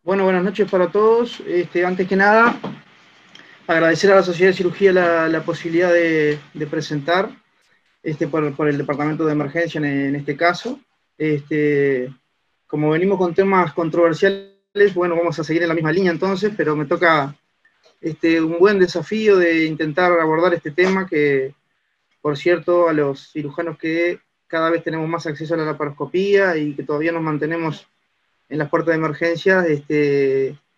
Bueno, buenas noches para todos. Antes que nada, agradecer a la Sociedad de Cirugía la posibilidad de presentar por el Departamento de Emergencia en este caso. Como venimos con temas controversiales, bueno, vamos a seguir en la misma línea entonces, pero me toca un buen desafío de intentar abordar este tema que, por cierto, a los cirujanos que cada vez tenemos más acceso a la laparoscopía y que todavía nos mantenemos en las puertas de emergencia,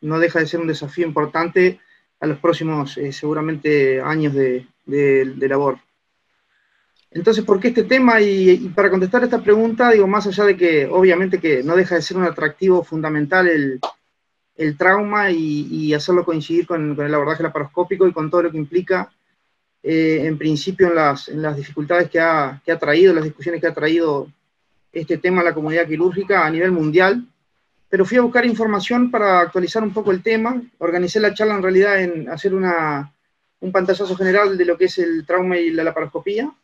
no deja de ser un desafío importante a los próximos, seguramente, años de labor. Entonces, ¿por qué este tema? Y para contestar esta pregunta, digo, más allá de que, obviamente, que no deja de ser un atractivo fundamental el trauma y hacerlo coincidir con el abordaje laparoscópico y con todo lo que implica, en principio, en las dificultades que ha traído, las discusiones que ha traído este tema a la comunidad quirúrgica a nivel mundial. Pero fui a buscar información para actualizar un poco el tema. Organicé la charla en realidad en hacer un pantallazo general de lo que es el trauma y la laparoscopía.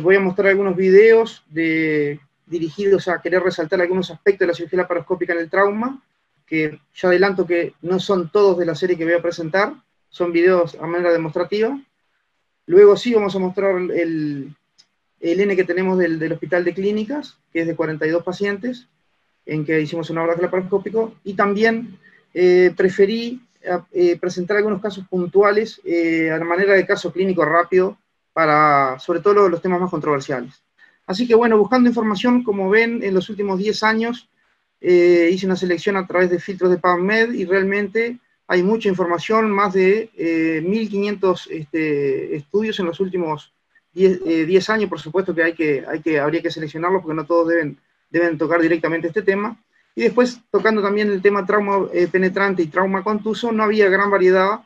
Voy a mostrar algunos videos dirigidos a querer resaltar algunos aspectos de la cirugía laparoscópica en el trauma, que ya adelanto que no son todos de la serie que voy a presentar, son videos a manera demostrativa. Luego sí vamos a mostrar el N que tenemos del Hospital de Clínicas, que es de 42 pacientes, en que hicimos un abordaje laparoscópico, y también preferí presentar algunos casos puntuales a la manera de caso clínico rápido, para sobre todo los temas más controversiales. Así que bueno, buscando información, como ven, en los últimos 10 años hice una selección a través de filtros de PubMed, y realmente hay mucha información, más de 1.500 estudios en los últimos 10 años. Por supuesto que habría que seleccionarlos, porque no todos deben tocar directamente este tema. Y después, tocando también el tema trauma penetrante y trauma contuso, no había gran variedad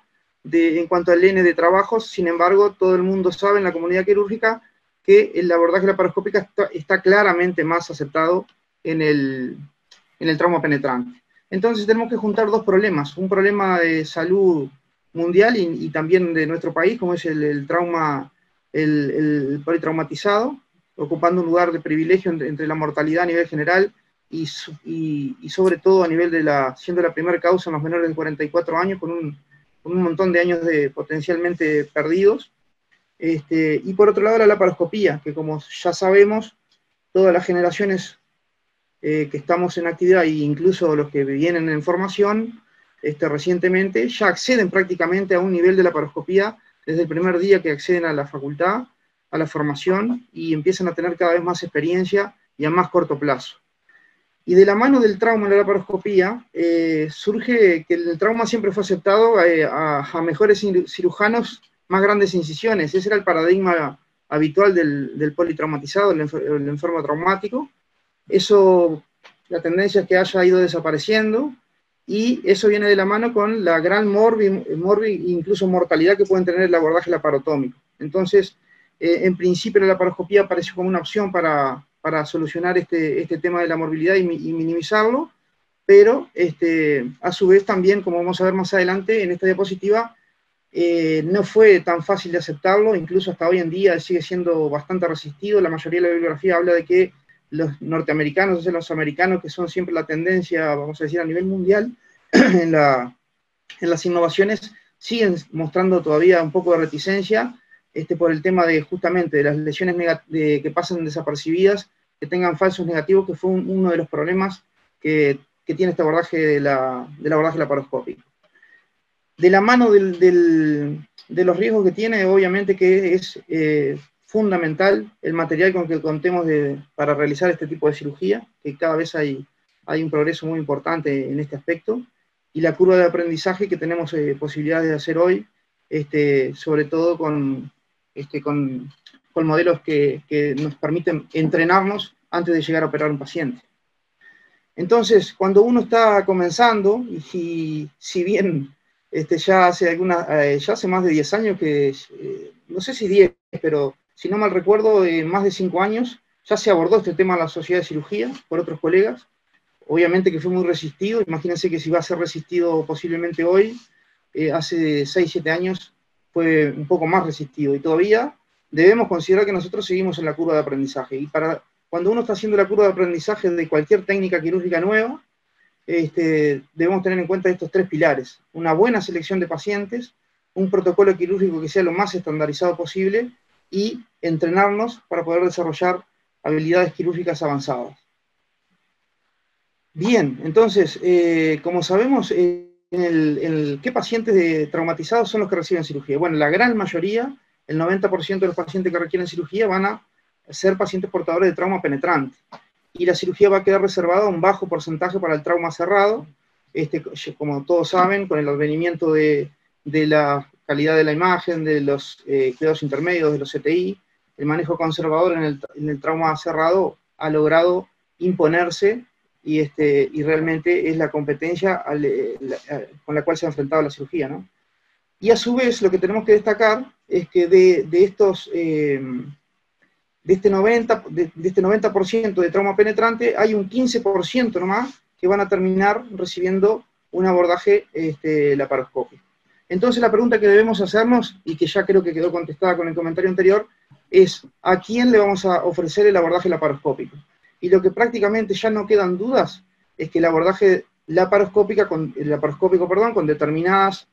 en cuanto al N de trabajos. Sin embargo, todo el mundo sabe en la comunidad quirúrgica que el abordaje laparoscópico está claramente más aceptado en el trauma penetrante. Entonces tenemos que juntar dos problemas: un problema de salud mundial y también de nuestro país, como es el trauma, el politraumatizado, ocupando un lugar de privilegio entre la mortalidad a nivel general y sobre todo a nivel siendo la primera causa en los menores de 44 años, con un montón de años potencialmente perdidos. Y por otro lado, la laparoscopía, que como ya sabemos, todas las generaciones que estamos en actividad, e incluso los que vienen en formación recientemente, ya acceden prácticamente a un nivel de laparoscopía desde el primer día que acceden a la facultad, a la formación, y empiezan a tener cada vez más experiencia y a más corto plazo. Y de la mano del trauma en la laparoscopía, surge que el trauma siempre fue aceptado a mejores cirujanos, más grandes incisiones. Ese era el paradigma habitual del politraumatizado, el enfermo traumático. Eso, la tendencia es que haya ido desapareciendo, y eso viene de la mano con la gran incluso mortalidad que pueden tener el abordaje laparotómico. Entonces, en principio la laparoscopía apareció como una opción para solucionar este tema de la morbilidad y minimizarlo, pero a su vez también, como vamos a ver más adelante en esta diapositiva, no fue tan fácil de aceptarlo. Incluso hasta hoy en día sigue siendo bastante resistido. La mayoría de la bibliografía habla de que los norteamericanos, o sea, los americanos, que son siempre la tendencia, vamos a decir, a nivel mundial, en las innovaciones, siguen mostrando todavía un poco de reticencia, por el tema de justamente de las lesiones que pasan desapercibidas, que tengan falsos negativos, que fue uno de los problemas que tiene este abordaje del abordaje laparoscópico. De la mano de los riesgos que tiene, obviamente que es fundamental el material con que contemos para realizar este tipo de cirugía, que cada vez hay un progreso muy importante en este aspecto, y la curva de aprendizaje que tenemos posibilidades de hacer hoy, sobre todo con modelos que nos permiten entrenarnos antes de llegar a operar a un paciente. Entonces, cuando uno está comenzando, y si bien ya hace más de 10 años que, no sé si 10, pero si no mal recuerdo, más de 5 años, ya se abordó este tema en la Sociedad de Cirugía por otros colegas. Obviamente que fue muy resistido. Imagínense que si va a ser resistido posiblemente hoy, hace 6, 7 años fue un poco más resistido, y todavía debemos considerar que nosotros seguimos en la curva de aprendizaje. Y cuando uno está haciendo la curva de aprendizaje de cualquier técnica quirúrgica nueva, debemos tener en cuenta estos tres pilares: una buena selección de pacientes, un protocolo quirúrgico que sea lo más estandarizado posible, y entrenarnos para poder desarrollar habilidades quirúrgicas avanzadas. Bien, entonces, como sabemos, ¿qué pacientes traumatizados son los que reciben cirugía? Bueno, la gran mayoría, el 90% de los pacientes que requieren cirugía van a ser pacientes portadores de trauma penetrante. Y la cirugía va a quedar reservada a un bajo porcentaje para el trauma cerrado. Como todos saben, con el advenimiento de la calidad de la imagen, de los cuidados intermedios, de los CTI, el manejo conservador en el trauma cerrado ha logrado imponerse, y realmente es la competencia con la cual se ha enfrentado la cirugía, ¿no? Y a su vez, lo que tenemos que destacar es que de este 90% de trauma penetrante, hay un 15% nomás que van a terminar recibiendo un abordaje laparoscópico. Entonces la pregunta que debemos hacernos, y que ya creo que quedó contestada con el comentario anterior, es ¿a quién le vamos a ofrecer el abordaje laparoscópico? Y lo que prácticamente ya no quedan dudas es que el abordaje laparoscópico, con determinadas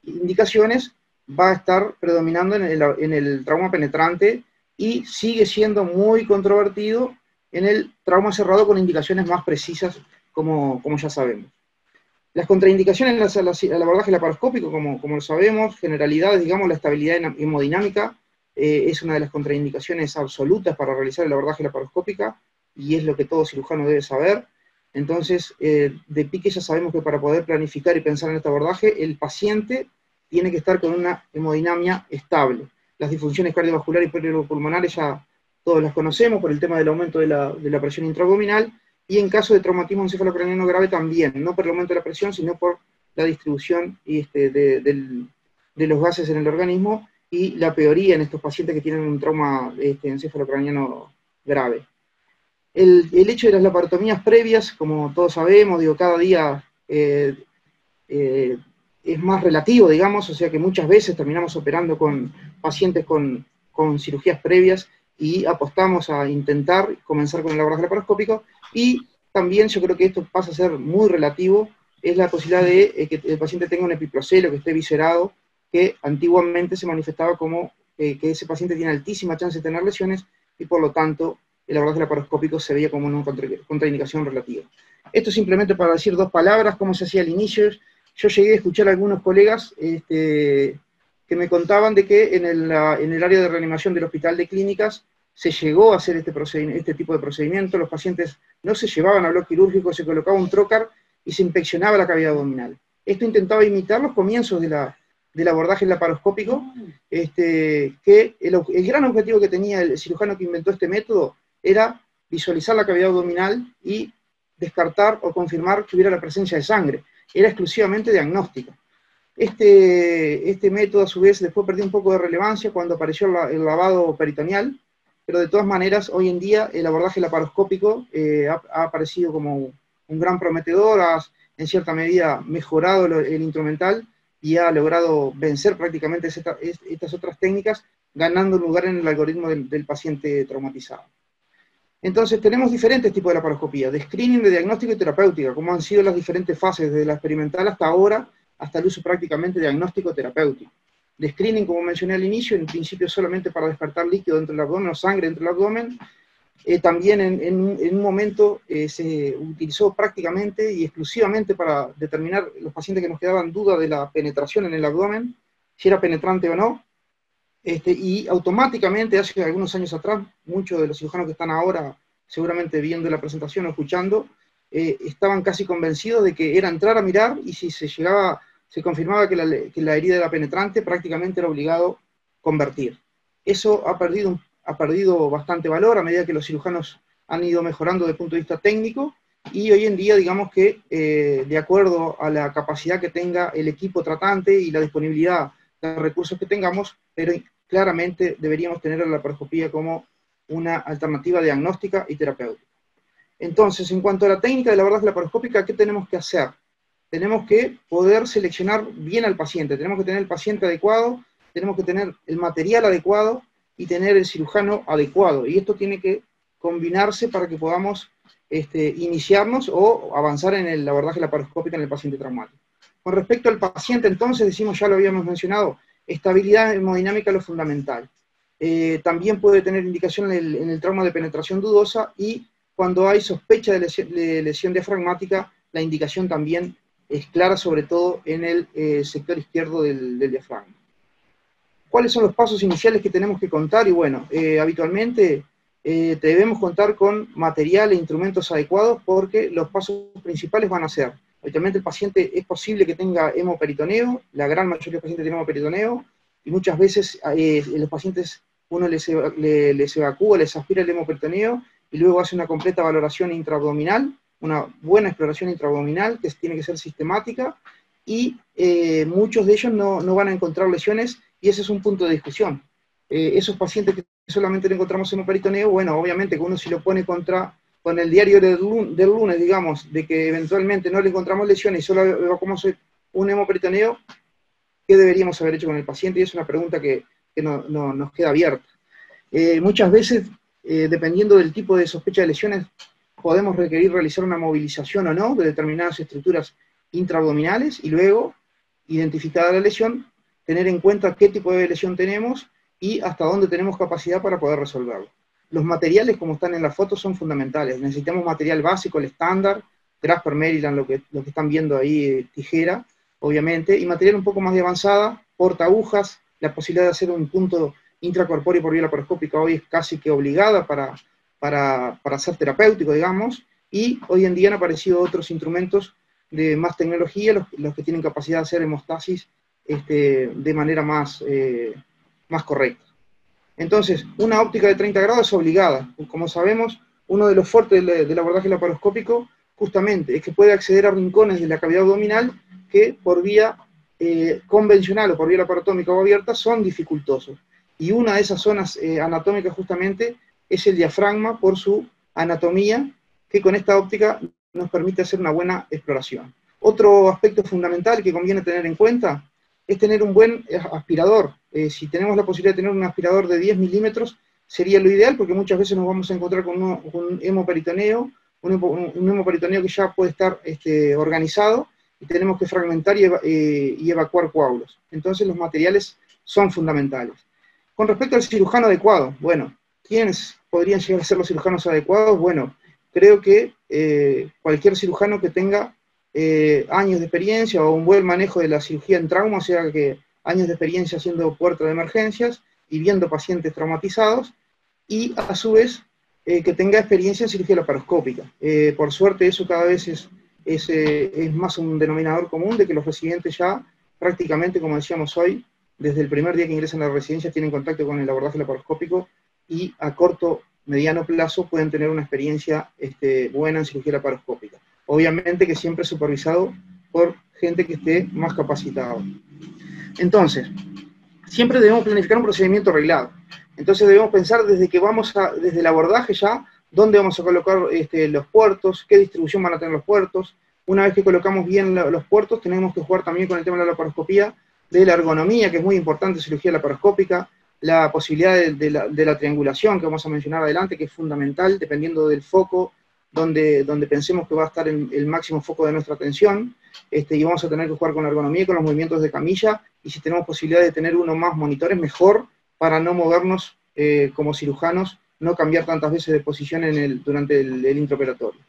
indicaciones, va a estar predominando en el trauma penetrante, y sigue siendo muy controvertido en el trauma cerrado con indicaciones más precisas, como ya sabemos. Las contraindicaciones al abordaje laparoscópico, como lo sabemos, generalidades, digamos, la estabilidad hemodinámica es una de las contraindicaciones absolutas para realizar el abordaje laparoscópico, y es lo que todo cirujano debe saber. Entonces, de pique ya sabemos que para poder planificar y pensar en este abordaje, el paciente tiene que estar con una hemodinamia estable. Las disfunciones cardiovasculares y periopulmonares ya todos las conocemos por el tema del aumento de la presión intraabdominal, y en caso de traumatismo encefalocraniano grave también, no por el aumento de la presión, sino por la distribución de los gases en el organismo, y la peoría en estos pacientes que tienen un trauma encefalocraniano grave. El hecho de las laparotomías previas, como todos sabemos, cada día es más relativo, digamos, o sea que muchas veces terminamos operando con pacientes con cirugías previas, y apostamos a intentar comenzar con el abordaje laparoscópico. Y también yo creo que esto pasa a ser muy relativo, es la posibilidad de que el paciente tenga un epiprocelo, que esté viscerado, que antiguamente se manifestaba como que ese paciente tiene altísima chance de tener lesiones, y por lo tanto el abordaje laparoscópico se veía como una contraindicación relativa. Esto simplemente para decir dos palabras, cómo se hacía al inicio. Yo llegué a escuchar a algunos colegas que me contaban de que en el área de reanimación del Hospital de Clínicas se llegó a hacer este tipo de procedimiento. Los pacientes no se llevaban a bloque quirúrgico, se colocaba un trocar y se inspeccionaba la cavidad abdominal. Esto intentaba imitar los comienzos del abordaje laparoscópico, que el gran objetivo que tenía el cirujano que inventó este método era visualizar la cavidad abdominal y descartar o confirmar que hubiera la presencia de sangre. Era exclusivamente diagnóstico. Este método, a su vez, después perdió un poco de relevancia cuando apareció el lavado peritoneal, pero de todas maneras, hoy en día, el abordaje laparoscópico ha aparecido como un gran prometedor, ha en cierta medida mejorado el instrumental, y ha logrado vencer prácticamente estas otras técnicas, ganando lugar en el algoritmo del paciente traumatizado. Entonces tenemos diferentes tipos de laparoscopía, de screening, de diagnóstico y terapéutica, como han sido las diferentes fases desde la experimental hasta ahora, hasta el uso prácticamente diagnóstico terapéutico. De screening, como mencioné al inicio, en principio solamente para descartar líquido dentro del abdomen o sangre dentro del abdomen. También en un momento se utilizó prácticamente y exclusivamente para determinar los pacientes que nos quedaban duda de la penetración en el abdomen, si era penetrante o no. Y automáticamente, hace algunos años atrás, muchos de los cirujanos que están ahora seguramente viendo la presentación o escuchando, estaban casi convencidos de que era entrar a mirar, y si se confirmaba que la herida era penetrante, prácticamente era obligado convertir. Eso ha perdido bastante valor a medida que los cirujanos han ido mejorando desde el punto de vista técnico, y hoy en día, digamos que de acuerdo a la capacidad que tenga el equipo tratante y la disponibilidad de recursos que tengamos, pero claramente deberíamos tener a la laparoscopía como una alternativa diagnóstica y terapéutica. Entonces, en cuanto a la técnica de la abordaje laparoscópica, ¿qué tenemos que hacer? Tenemos que poder seleccionar bien al paciente, tenemos que tener el paciente adecuado, tenemos que tener el material adecuado y tener el cirujano adecuado, y esto tiene que combinarse para que podamos iniciarnos o avanzar en el abordaje laparoscópico en el paciente traumático. Con respecto al paciente, entonces, decimos, ya lo habíamos mencionado, estabilidad hemodinámica es lo fundamental. También puede tener indicación en el trauma de penetración dudosa, y cuando hay sospecha de lesión diafragmática, la indicación también es clara, sobre todo en el sector izquierdo del diafragma. ¿Cuáles son los pasos iniciales que tenemos que contar? Y bueno, habitualmente debemos contar con material e instrumentos adecuados, porque los pasos principales van a ser, habitualmente el paciente es posible que tenga hemoperitoneo, la gran mayoría de los pacientes tienen hemoperitoneo, y muchas veces los pacientes uno les evacúa, les aspira el hemoperitoneo, y luego hace una completa valoración intraabdominal, una buena exploración intraabdominal que tiene que ser sistemática, y muchos de ellos no van a encontrar lesiones, y ese es un punto de discusión. Esos pacientes que solamente le encontramos hemoperitoneo, bueno, obviamente que uno si lo pone con el diario del lunes, digamos, de que eventualmente no le encontramos lesiones y solo evacuamos un hemoperitoneo, ¿qué deberíamos haber hecho con el paciente? Y es una pregunta que nos queda abierta. Muchas veces, dependiendo del tipo de sospecha de lesiones, podemos requerir realizar una movilización o no de determinadas estructuras intraabdominales, y luego, identificada la lesión, tener en cuenta qué tipo de lesión tenemos y hasta dónde tenemos capacidad para poder resolverlo. Los materiales, como están en la foto, son fundamentales. Necesitamos material básico, el estándar, Grasper, Maryland, lo que están viendo ahí, tijera, obviamente, y material un poco más de avanzada, portaagujas, la posibilidad de hacer un punto intracorpóreo por vía laparoscópica hoy es casi que obligada para ser terapéutico, digamos, y hoy en día han aparecido otros instrumentos de más tecnología, los que tienen capacidad de hacer hemostasis de manera más correcta. Entonces, una óptica de 30 grados es obligada. Como sabemos, uno de los fuertes del abordaje laparoscópico justamente es que puede acceder a rincones de la cavidad abdominal que por vía convencional o por vía laparotómica o abierta son dificultosos. Y una de esas zonas anatómicas justamente es el diafragma, por su anatomía, que con esta óptica nos permite hacer una buena exploración. Otro aspecto fundamental que conviene tener en cuenta es tener un buen aspirador. Si tenemos la posibilidad de tener un aspirador de 10 milímetros, sería lo ideal, porque muchas veces nos vamos a encontrar con un hemoperitoneo, un hemoperitoneo que ya puede estar organizado, y tenemos que fragmentar y evacuar coágulos. Entonces los materiales son fundamentales. Con respecto al cirujano adecuado, bueno, ¿quiénes podrían llegar a ser los cirujanos adecuados? Bueno, creo que cualquier cirujano que tenga años de experiencia o un buen manejo de la cirugía en trauma, o sea que años de experiencia haciendo puerta de emergencias y viendo pacientes traumatizados, y a su vez que tenga experiencia en cirugía laparoscópica. Por suerte eso cada vez es más un denominador común, de que los residentes ya prácticamente, como decíamos hoy, desde el primer día que ingresan a la residencia tienen contacto con el abordaje laparoscópico, y a corto, mediano plazo pueden tener una experiencia buena en cirugía laparoscópica. Obviamente que siempre supervisado por gente que esté más capacitada. Entonces, siempre debemos planificar un procedimiento arreglado. Entonces debemos pensar desde el abordaje ya, dónde vamos a colocar los puertos, qué distribución van a tener los puertos. Una vez que colocamos bien los puertos, tenemos que jugar también con el tema de la laparoscopía, de la ergonomía, que es muy importante en cirugía laparoscópica, la posibilidad de la triangulación, que vamos a mencionar adelante, que es fundamental, dependiendo del foco, donde pensemos que va a estar el máximo foco de nuestra atención, y vamos a tener que jugar con la ergonomía y con los movimientos de camilla, y si tenemos posibilidad de tener uno más monitores, mejor, para no movernos como cirujanos, no cambiar tantas veces de posición durante el intraoperatorio.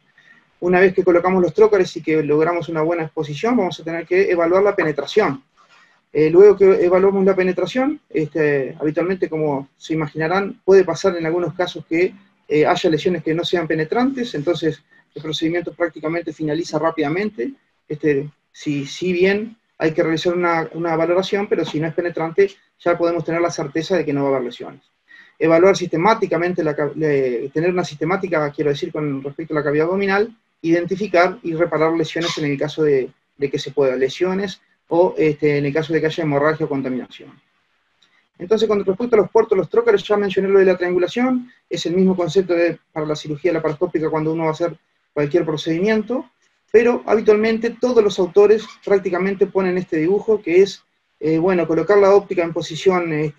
Una vez que colocamos los trócares y que logramos una buena exposición, vamos a tener que evaluar la penetración. Luego que evaluamos la penetración, habitualmente, como se imaginarán, puede pasar en algunos casos que haya lesiones que no sean penetrantes, entonces el procedimiento prácticamente finaliza rápidamente. Si bien hay que realizar una valoración, pero si no es penetrante, ya podemos tener la certeza de que no va a haber lesiones. Evaluar sistemáticamente, tener una sistemática, quiero decir, con respecto a la cavidad abdominal, identificar y reparar lesiones en el caso de que se pueda, lesiones, o en el caso de que haya hemorragia o contaminación. Entonces, con respecto a los puertos, los trócares, ya mencioné lo de la triangulación, es el mismo concepto para la cirugía laparoscópica cuando uno va a hacer cualquier procedimiento, pero habitualmente todos los autores prácticamente ponen este dibujo, que es, colocar la óptica en posición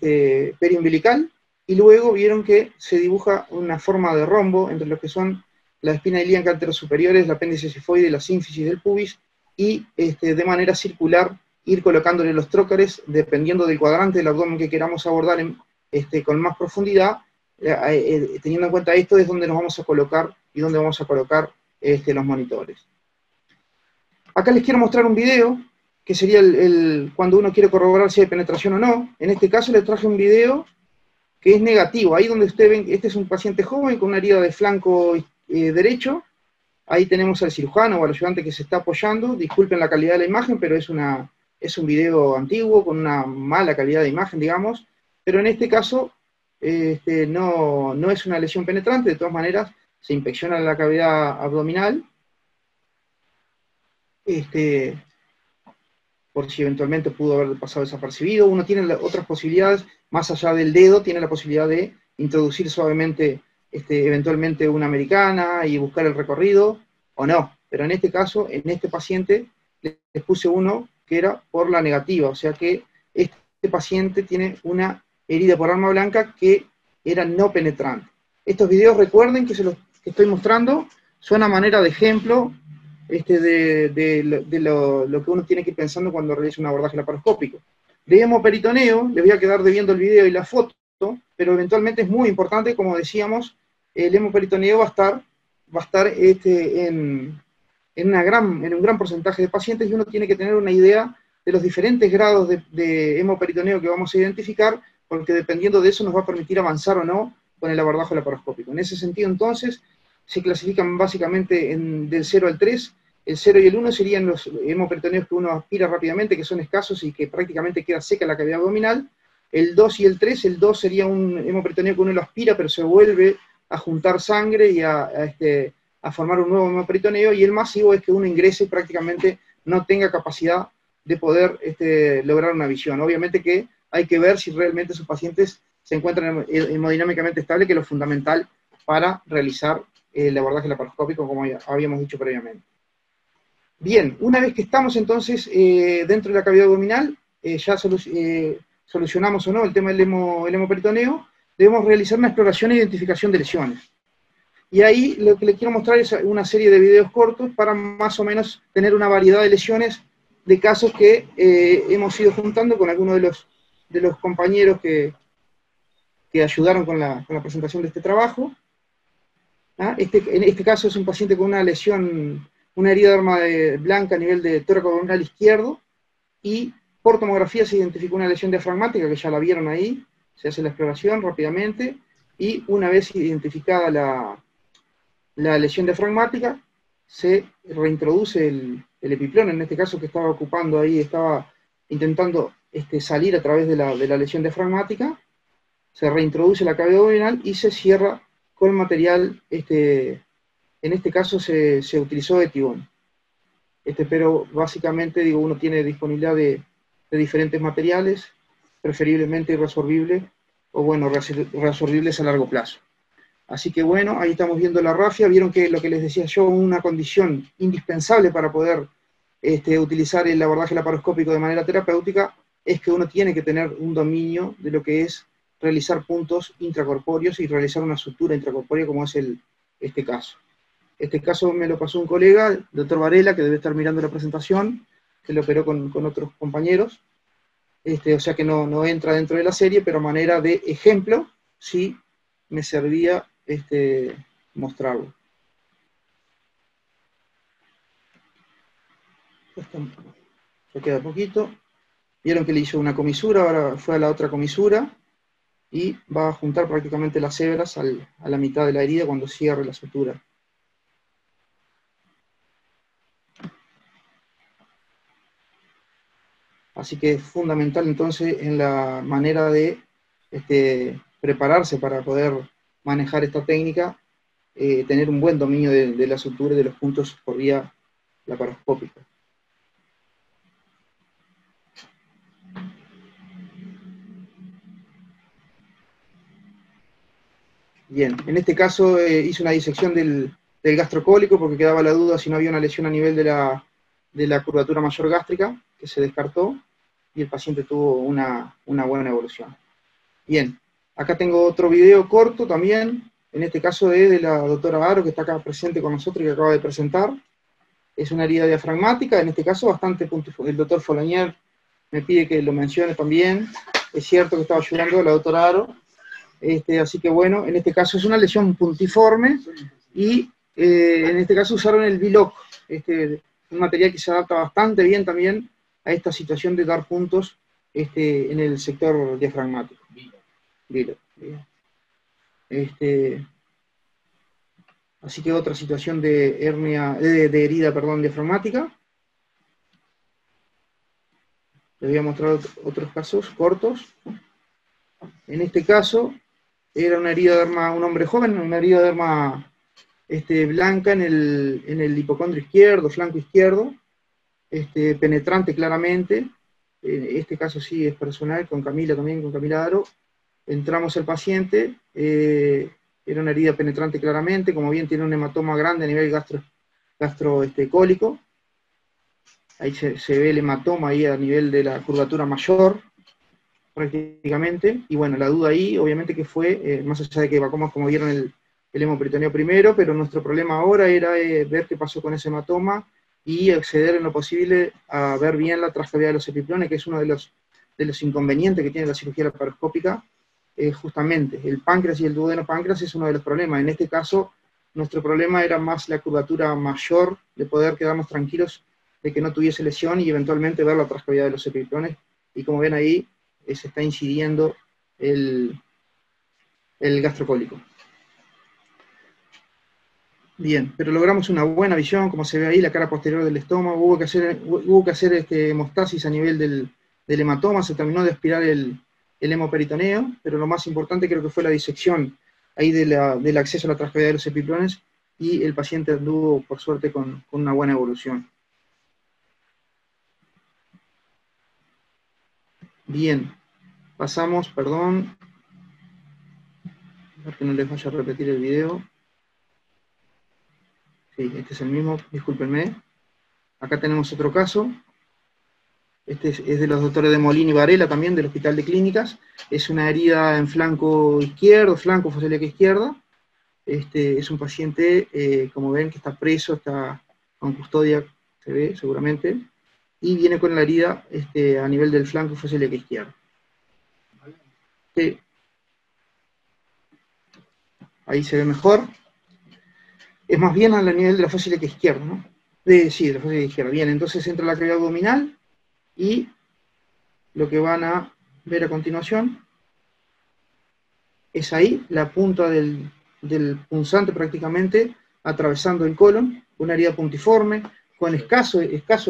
periumbilical, y luego vieron que se dibuja una forma de rombo entre lo que son la espina ilíaca anterosuperiores, el apéndice cifoide y la sínfisis del pubis, y de manera circular ir colocándole los trócares, dependiendo del cuadrante del abdomen que queramos abordar con más profundidad. Teniendo en cuenta esto, es donde nos vamos a colocar y donde vamos a colocar los monitores. Acá les quiero mostrar un video, que sería cuando uno quiere corroborar si hay penetración o no. En este caso les traje un video que es negativo. Ahí donde ustedes ven, este es un paciente joven con una herida de flanco derecho. Ahí tenemos al cirujano o al ayudante que se está apoyando. Disculpen la calidad de la imagen, pero es un video antiguo, con una mala calidad de imagen, digamos. Pero en este caso, no es una lesión penetrante. De todas maneras, se inspecciona la cavidad abdominal. Por si eventualmente pudo haber pasado desapercibido. Uno tiene otras posibilidades, más allá del dedo, tiene la posibilidad de introducir suavemente, eventualmente una americana y buscar el recorrido, o no. Pero en este caso, en este paciente, les puse uno que era por la negativa, o sea que este paciente tiene una herida por arma blanca que era no penetrante. Estos videos, recuerden que los que estoy mostrando son a manera de ejemplo de lo que uno tiene que ir pensando cuando realiza un abordaje laparoscópico. De hemoperitoneo, les voy a quedar debiendo el video y la foto, pero eventualmente es muy importante, como decíamos, el hemoperitoneo va a estar en un gran porcentaje de pacientes, y uno tiene que tener una idea de los diferentes grados de hemoperitoneo que vamos a identificar, porque dependiendo de eso nos va a permitir avanzar o no con el abordaje laparoscópico. En ese sentido, entonces, se clasifican básicamente del 0 al 3. El 0 y el 1 serían los hemoperitoneos que uno aspira rápidamente, que son escasos y que prácticamente queda seca la cavidad abdominal. El 2 y el 3, el 2 sería un hemoperitoneo que uno lo aspira, pero se vuelve a juntar sangre y a formar un nuevo hemoperitoneo, y el masivo es que uno ingrese y prácticamente no tenga capacidad de poder lograr una visión. Obviamente que hay que ver si realmente sus pacientes se encuentran hemodinámicamente estables, que es lo fundamental para realizar el abordaje laparoscópico, como habíamos dicho previamente. Bien, una vez que estamos entonces dentro de la cavidad abdominal, ya solucionamos o no el tema del hemoperitoneo, debemos realizar una exploración e identificación de lesiones. Y ahí lo que les quiero mostrar es una serie de videos cortos para más o menos tener una variedad de lesiones, de casos que hemos ido juntando con algunos de los compañeros que ayudaron con la presentación de este trabajo. En este caso es un paciente con una lesión, una herida de arma blanca a nivel de tórax abdominal izquierdo, y por tomografía se identificó una lesión diafragmática, que ya la vieron ahí. Se hace la exploración rápidamente, y una vez identificada la lesión diafragmática, se reintroduce el epiplón, en este caso que estaba ocupando ahí, estaba intentando salir a través de la lesión diafragmática. Se reintroduce la cavidad abdominal y se cierra con material, en este caso se utilizó etibón. Pero básicamente, digo, uno tiene disponibilidad de diferentes materiales, preferiblemente irresorbibles, o bueno, resorbibles a largo plazo. Así que bueno, ahí estamos viendo la rafia. Vieron que lo que les decía yo, una condición indispensable para poder utilizar el abordaje laparoscópico de manera terapéutica, es que uno tiene que tener un dominio de lo que es realizar puntos intracorpóreos y realizar una sutura intracorpórea, como es este caso. Este caso me lo pasó un colega, el doctor Varela, que debe estar mirando la presentación, que lo operó con otros compañeros. O sea que no entra dentro de la serie, pero a manera de ejemplo, sí me servía mostrarlo. Ya queda poquito. Vieron que le hizo una comisura, ahora fue a la otra comisura, y va a juntar prácticamente las hebras a la mitad de la herida cuando cierre la sutura. Así que es fundamental entonces en la manera de prepararse para poder manejar esta técnica, tener un buen dominio de la sutura y de los puntos por vía laparoscópica. Bien, en este caso hice una disección del gastrocólico porque quedaba la duda si no había una lesión a nivel de la curvatura mayor gástrica, que se descartó, y el paciente tuvo una buena evolución. Bien, acá tengo otro video corto también, en este caso es de la doctora Aro, que está acá presente con nosotros y que acaba de presentar. Es una herida diafragmática, en este caso bastante puntiforme. El doctor Folonier me pide que lo mencione también. Es cierto que estaba ayudando a la doctora Aro. Así que bueno, en este caso es una lesión puntiforme y en este caso usaron el V-Lock, un material que se adapta bastante bien también a esta situación de dar puntos en el sector diafragmático. V-Lock. Así que otra situación de hernia, de herida, perdón, diafragmática. Les voy a mostrar otros casos cortos. En este caso era una herida de derma, un hombre joven, una herida de derma blanca en el hipocondrio izquierdo, flanco izquierdo, penetrante claramente. En este caso sí es personal, con Camila también, con Camila Aro. Entramos al paciente, era una herida penetrante claramente, como bien tiene un hematoma grande a nivel gastrocólico. Ahí se ve el hematoma ahí a nivel de la curvatura mayor, prácticamente. Y bueno, la duda ahí, obviamente que fue, más allá de que evacuamos, como vieron, el hemoperitoneo primero, pero nuestro problema ahora era ver qué pasó con ese hematoma y acceder en lo posible a ver bien la trascavidad de los epiplones, que es uno de los inconvenientes que tiene la cirugía laparoscópica. Justamente, el páncreas y el duodeno páncreas es uno de los problemas. En este caso, nuestro problema era más la curvatura mayor, de poder quedarnos tranquilos de que no tuviese lesión y eventualmente ver la trascavidad de los epiplones. Y como ven ahí, se está incidiendo el gastrocólico. Bien, pero logramos una buena visión, como se ve ahí, la cara posterior del estómago. Hubo que hacer hemostasis a nivel del hematoma, se terminó de aspirar el hemoperitoneo, pero lo más importante creo que fue la disección ahí del acceso a la trascavidad de los epiplones, y el paciente anduvo, por suerte, con una buena evolución. Bien, pasamos, perdón, a ver que no les vaya a repetir el video. Sí, este es el mismo, discúlpenme. Acá tenemos otro caso. Este es de los doctores de Molina y Varela, también del Hospital de Clínicas. Es una herida en flanco izquierdo, flanco focelíaca izquierda. Es un paciente, como ven, que está preso, está con custodia, se ve seguramente, y viene con la herida a nivel del flanco focelíaca izquierda. Sí. Ahí se ve mejor. Es más bien a nivel de la focelíaca izquierda, ¿no? Sí, de la focelíaca izquierda. Bien, entonces entra la cavidad abdominal, y lo que van a ver a continuación es ahí la punta del punzante prácticamente atravesando el colon, una herida puntiforme, con escaso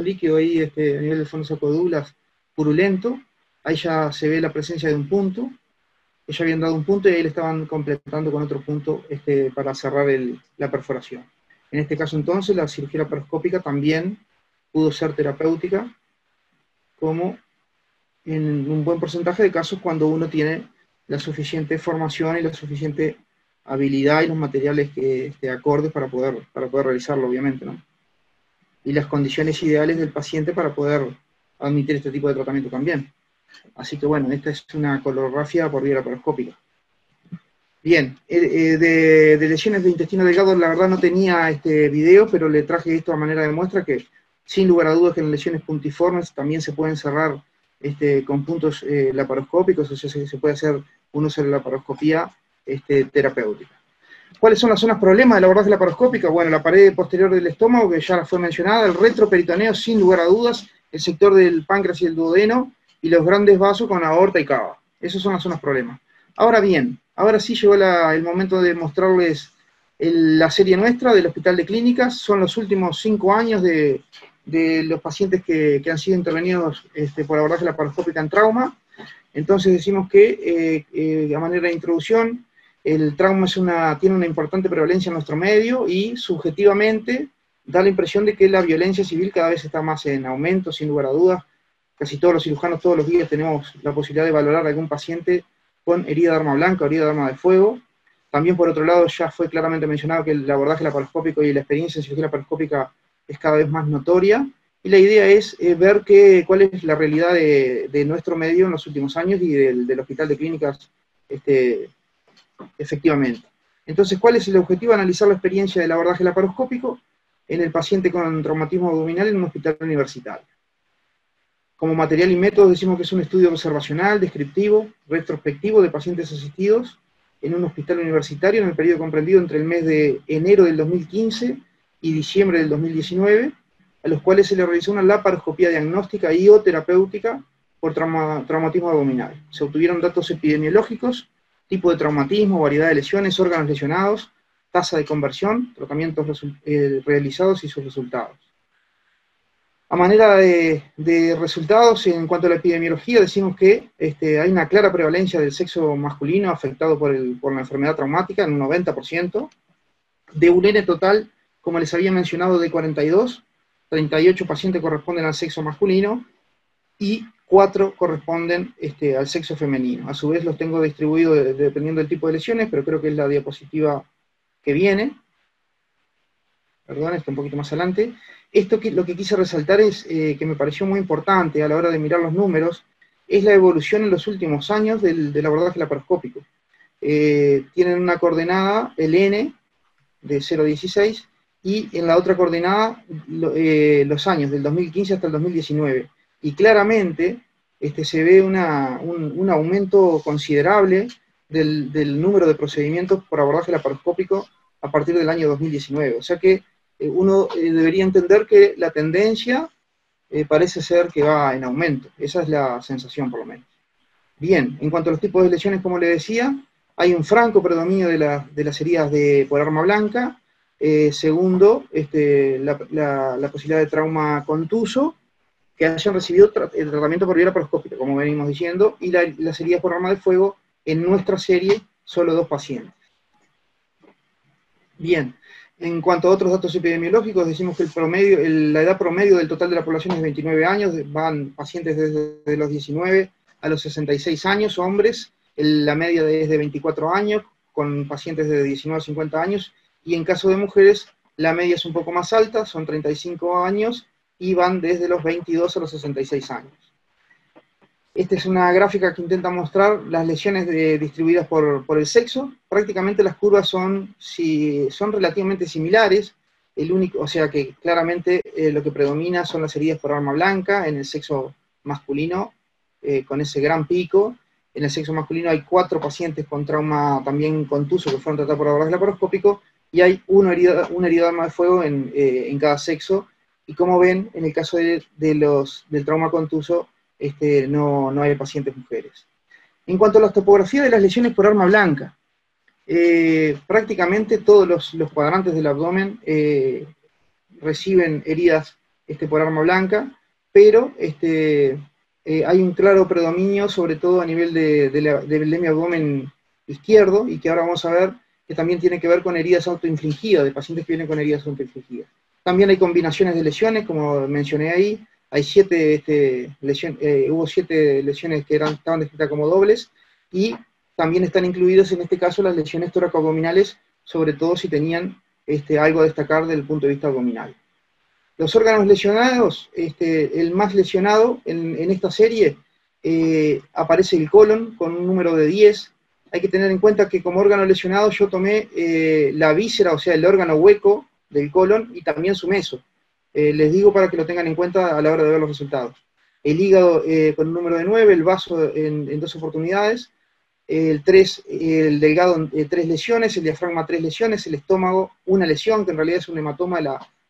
líquido ahí a nivel del fondo sacodulas purulento. Ahí ya se ve la presencia de un punto. Ellos habían dado un punto y ahí le estaban completando con otro punto para cerrar la perforación. En este caso entonces la cirugía laparoscópica también pudo ser terapéutica, como en un buen porcentaje de casos cuando uno tiene la suficiente formación y la suficiente habilidad y los materiales acordes para poder realizarlo, obviamente, ¿no? Y las condiciones ideales del paciente para poder admitir este tipo de tratamiento también. Así que bueno, esta es una colorografía por vía laparoscópica. Bien, de lesiones de intestino delgado, la verdad no tenía este video, pero le traje esto a manera de muestra, que sin lugar a dudas que en lesiones puntiformes también se pueden cerrar con puntos laparoscópicos, o sea, se puede hacer un uso de la laparoscopía terapéutica. ¿Cuáles son las zonas problemas de la abordaje laparoscópica? Bueno, la pared posterior del estómago, que ya fue mencionada, el retroperitoneo, sin lugar a dudas, el sector del páncreas y el duodeno, y los grandes vasos con aorta y cava. Esas son las zonas problemas. Ahora bien, ahora sí llegó el momento de mostrarles la serie nuestra del Hospital de Clínicas. Son los últimos 5 años de los pacientes que han sido intervenidos por abordaje laparoscópica en trauma. Entonces decimos que, a manera de introducción, el trauma tiene una importante prevalencia en nuestro medio, y subjetivamente da la impresión de que la violencia civil cada vez está más en aumento, sin lugar a dudas. Casi todos los cirujanos todos los días tenemos la posibilidad de valorar a algún paciente con herida de arma blanca o herida de arma de fuego. También, por otro lado, ya fue claramente mencionado que el abordaje laparoscópico y la experiencia en cirugía laparoscópica es cada vez más notoria, y la idea es ver cuál es la realidad de nuestro medio en los últimos años y del Hospital de Clínicas efectivamente. Entonces, ¿cuál es el objetivo? Analizar la experiencia del abordaje laparoscópico en el paciente con traumatismo abdominal en un hospital universitario. Como material y métodos decimos que es un estudio observacional, descriptivo, retrospectivo de pacientes asistidos en un hospital universitario en el periodo comprendido entre el mes de enero del 2015 y diciembre del 2019, a los cuales se le realizó una laparoscopía diagnóstica y o terapéutica por traumatismo abdominal. Se obtuvieron datos epidemiológicos, tipo de traumatismo, variedad de lesiones, órganos lesionados, tasa de conversión, tratamientos realizados y sus resultados. A manera de resultados, en cuanto a la epidemiología, decimos que hay una clara prevalencia del sexo masculino afectado por la enfermedad traumática, en un 90%, de un N total, como les había mencionado, de 42, 38 pacientes corresponden al sexo masculino, y 4 corresponden al sexo femenino. A su vez los tengo distribuidos dependiendo del tipo de lesiones, pero creo que es la diapositiva que viene. Perdón, está un poquito más adelante. Lo que quise resaltar es que me pareció muy importante a la hora de mirar los números, es la evolución en los últimos años del abordaje laparoscópico. Tienen una coordenada, el N, de 0 a 16, y en la otra coordenada los años, del 2015 hasta el 2019. Y claramente se ve un aumento considerable del número de procedimientos por abordaje laparoscópico a partir del año 2019. O sea que uno debería entender que la tendencia parece ser que va en aumento. Esa es la sensación, por lo menos. Bien, en cuanto a los tipos de lesiones, como le decía, hay un franco predominio de las heridas por arma blanca. Segundo, la posibilidad de trauma contuso, que hayan recibido el tratamiento por vía laparoscópica, como venimos diciendo, y las heridas por arma de fuego, en nuestra serie, solo 2 pacientes. Bien, en cuanto a otros datos epidemiológicos, decimos que la edad promedio del total de la población es 29 años, van pacientes desde los 19 a los 66 años, hombres, la media es de 24 años, con pacientes de 19 a 50 años, y en caso de mujeres, la media es un poco más alta, son 35 años, y van desde los 22 a los 66 años. Esta es una gráfica que intenta mostrar las lesiones distribuidas por el sexo. Prácticamente las curvas son relativamente similares, o sea que claramente lo que predomina son las heridas por arma blanca en el sexo masculino, con ese gran pico. En el sexo masculino hay 4 pacientes con trauma también contuso que fueron tratados por abordaje laparoscópico, y hay una herida de arma de fuego en cada sexo. Y como ven, en el caso del trauma contuso, no hay pacientes mujeres. En cuanto a la topografía de las lesiones por arma blanca, prácticamente todos los cuadrantes del abdomen reciben heridas por arma blanca, pero hay un claro predominio, sobre todo a nivel de mi abdomen izquierdo, y que ahora vamos a ver que también tiene que ver con heridas autoinfligidas, de pacientes que vienen con heridas autoinfligidas. También hay combinaciones de lesiones, como mencioné ahí. Hay hubo 7 lesiones que estaban descritas como dobles, y también están incluidas en este caso las lesiones toracoabdominales, sobre todo si tenían algo a destacar desde el punto de vista abdominal. Los órganos lesionados, el más lesionado en esta serie, aparece el colon con un número de 10. Hay que tener en cuenta que como órgano lesionado yo tomé la víscera, o sea, el órgano hueco del colon, y también su meso. Les digo para que lo tengan en cuenta a la hora de ver los resultados. El hígado con un número de 9, el vaso en 2 oportunidades, el delgado 3 lesiones, el diafragma 3 lesiones, el estómago 1 lesión, que en realidad es un hematoma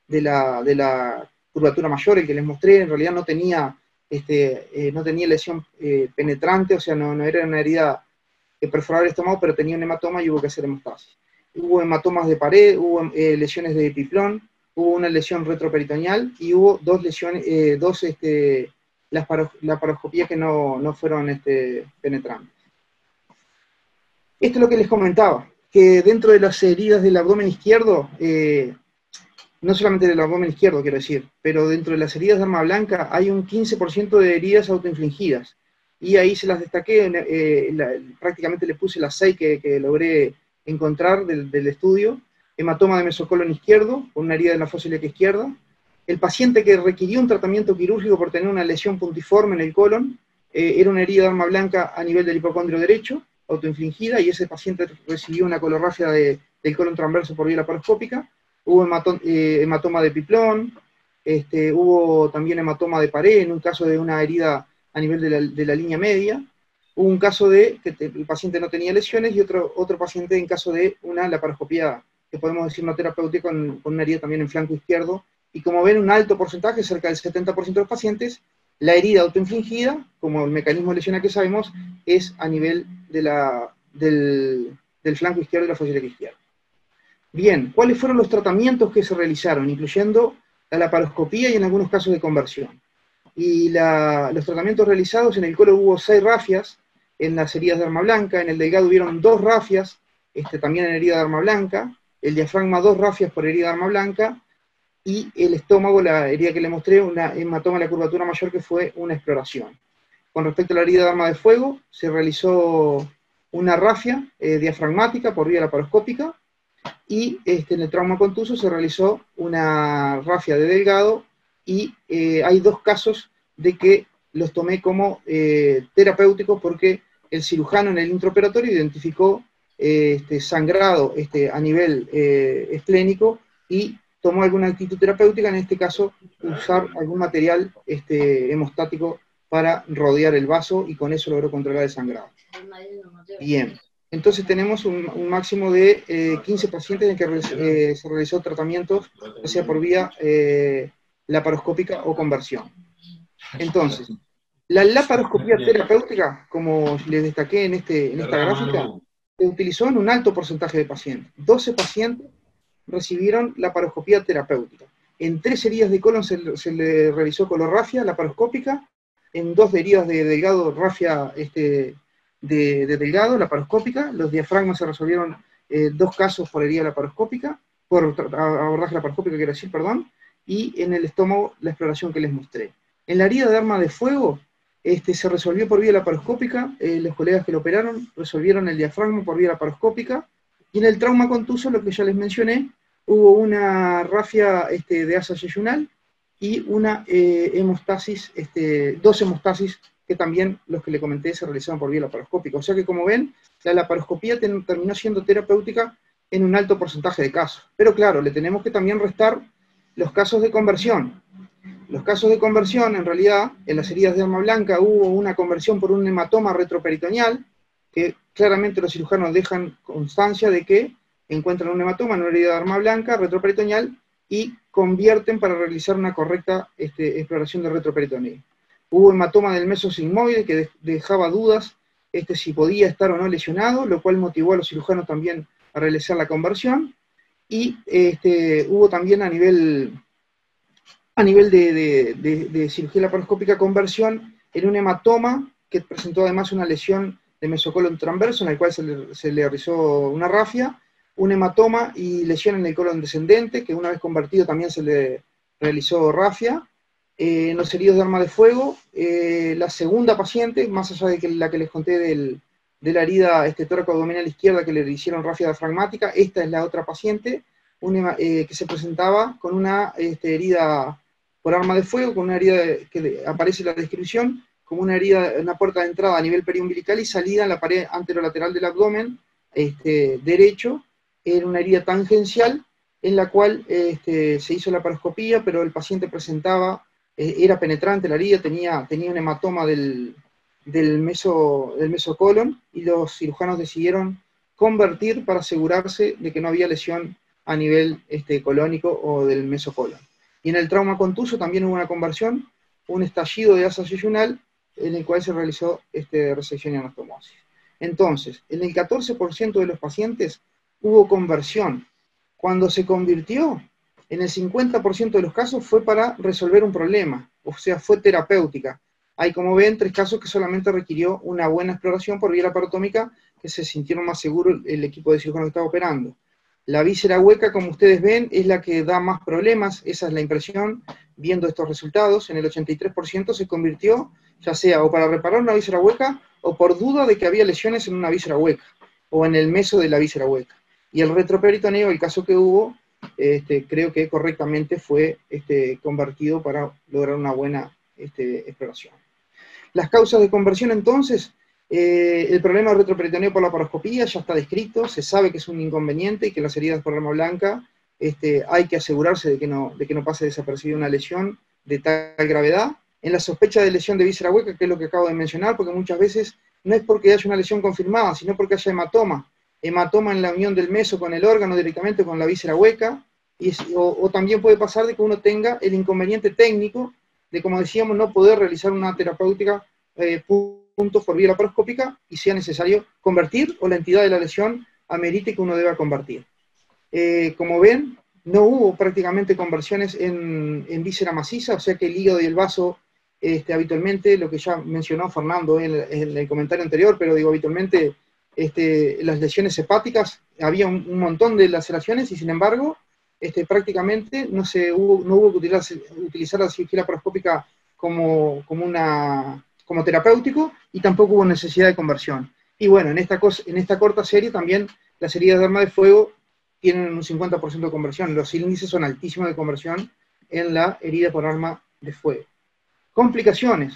de la curvatura mayor, el que les mostré. En realidad no tenía lesión penetrante, o sea, no era una herida que perforaba el estómago, pero tenía un hematoma y hubo que hacer hemostasis. Hubo hematomas de pared, hubo lesiones de epiflón, hubo una lesión retroperitoneal, y hubo 2 lesiones, laparoscopías que no fueron penetrantes. Esto es lo que les comentaba, que dentro de las heridas del abdomen izquierdo, no solamente del abdomen izquierdo quiero decir, pero dentro de las heridas de arma blanca hay un 15% de heridas autoinfligidas, y ahí se las destaqué, prácticamente le puse las 6 que logré encontrar del estudio. Hematoma de mesocolon izquierdo, con una herida de la fosa ilíaca izquierda. El paciente que requirió un tratamiento quirúrgico por tener una lesión puntiforme en el colon, era una herida de arma blanca a nivel del hipocondrio derecho, autoinfligida, y ese paciente recibió una colorrafia del colon transverso por vía laparoscópica. Hubo hematoma de Piplón, hubo también hematoma de pared, en un caso de una herida a nivel de la línea media. Hubo un caso de que el paciente no tenía lesiones, y otro paciente en caso de una laparoscopía, que podemos decir no terapéutica, con una herida también en flanco izquierdo. Y como ven, un alto porcentaje, cerca del 70% de los pacientes, la herida autoinfligida, como el mecanismo de lesión que sabemos, es a nivel del flanco izquierdo y la fosa izquierda. Bien, ¿cuáles fueron los tratamientos que se realizaron? Incluyendo la laparoscopía y en algunos casos de conversión. Y los tratamientos realizados: en el colon hubo 6 rafias en las heridas de arma blanca, en el delgado hubieron 2 rafias, también en herida de arma blanca, el diafragma 2 rafias por herida de arma blanca, y el estómago, la herida que le mostré, una hematoma de la curvatura mayor, que fue una exploración. Con respecto a la herida de arma de fuego, se realizó una rafia diafragmática por vía laparoscópica, y en el trauma contuso se realizó una rafia de delgado, y hay 2 casos de que los tomé como terapéuticos, porque el cirujano en el intraoperatorio identificó sangrado a nivel esplénico, y tomó alguna actitud terapéutica, en este caso usar algún material hemostático para rodear el vaso, y con eso logró controlar el sangrado. Bien, entonces tenemos un máximo de 15 pacientes en que se realizó tratamientos, ya sea por vía laparoscópica o conversión. Entonces, la laparoscopía terapéutica, como les destaqué en esta gráfica, se utilizó en un alto porcentaje de pacientes. 12 pacientes recibieron laparoscopía terapéutica. En 3 heridas de colon se le realizó colorrafia laparoscópica, en 2 heridas de delgado, rafia de delgado laparoscópica. Los diafragmas se resolvieron 2 casos por herida laparoscópica, por abordaje laparoscópico, quiero decir, perdón, y en el estómago la exploración que les mostré. En la herida de arma de fuego, se resolvió por vía laparoscópica, los colegas que lo operaron resolvieron el diafragma por vía laparoscópica, y en el trauma contuso, lo que ya les mencioné, hubo una rafia de asa yeyunal y una hemostasis, 2 hemostasis, que también los que le comenté se realizaron por vía laparoscópica. O sea que, como ven, la laparoscopía terminó siendo terapéutica en un alto porcentaje de casos. Pero claro, le tenemos que también restar los casos de conversión. Los casos de conversión, en realidad, en las heridas de arma blanca hubo una conversión por un hematoma retroperitoneal, que claramente los cirujanos dejan constancia de que encuentran un hematoma en una herida de arma blanca retroperitoneal y convierten para realizar una correcta exploración de retroperitoneo. Hubo hematoma del mesosigmoide que dejaba dudas si podía estar o no lesionado, lo cual motivó a los cirujanos también a realizar la conversión. Y hubo también a nivel de cirugía laparoscópica conversión en un hematoma que presentó además una lesión de mesocolon transverso, en el cual se le realizó una rafia, un hematoma y lesión en el colon descendente, que una vez convertido también se le realizó rafia. En los heridos de arma de fuego, la segunda paciente, más allá de la que les conté de la herida tóraco-abdominal izquierda que le hicieron rafia diafragmática, esta es la otra paciente, que se presentaba con una herida por arma de fuego, con una herida que aparece en la descripción, como una herida, una puerta de entrada a nivel periumbilical y salida en la pared anterolateral del abdomen derecho. Era una herida tangencial en la cual se hizo la laparoscopía, pero el paciente presentaba, era penetrante la herida, tenía un hematoma del mesocolon, y los cirujanos decidieron convertir para asegurarse de que no había lesión a nivel colónico o del mesocolon. Y en el trauma contuso también hubo una conversión, un estallido de asa yeyunal, en el cual se realizó resección y anastomosis. Entonces, en el 14% de los pacientes hubo conversión. Cuando se convirtió, en el 50% de los casos fue para resolver un problema, o sea, fue terapéutica. Hay, como ven, 3 casos que solamente requirió una buena exploración por vía laparotómica, que se sintieron más seguros el equipo de cirujanos que estaba operando. La víscera hueca, como ustedes ven, es la que da más problemas, esa es la impresión, viendo estos resultados. En el 83% se convirtió, ya sea o para reparar una víscera hueca, o por duda de que había lesiones en una víscera hueca, o en el meso de la víscera hueca. Y el retroperitoneo, el caso que hubo, creo que correctamente fue convertido para lograr una buena exploración. Las causas de conversión, entonces, El problema del retroperitoneo por la laparoscopía ya está descrito, se sabe que es un inconveniente y que las heridas por arma blanca hay que asegurarse de que no pase desapercibida una lesión de tal gravedad. En la sospecha de lesión de víscera hueca, que es lo que acabo de mencionar, porque muchas veces no es porque haya una lesión confirmada, sino porque haya hematoma en la unión del meso con el órgano directamente con la víscera hueca, o también puede pasar de que uno tenga el inconveniente técnico de, como decíamos, no poder realizar una terapéutica puntos por vía laparoscópica y sea necesario convertir, o la entidad de la lesión amerite que uno deba convertir. Como ven, no hubo prácticamente conversiones en víscera maciza, o sea que el hígado y el vaso, habitualmente, lo que ya mencionó Fernando en el comentario anterior, pero digo, habitualmente las lesiones hepáticas, había un montón de laceraciones y sin embargo, prácticamente no hubo que utilizar la cirugía laparoscópica como terapéutico, y tampoco hubo necesidad de conversión. Y bueno, en esta corta serie también las heridas de arma de fuego tienen un 50% de conversión. Los índices son altísimos de conversión en la herida por arma de fuego. Complicaciones.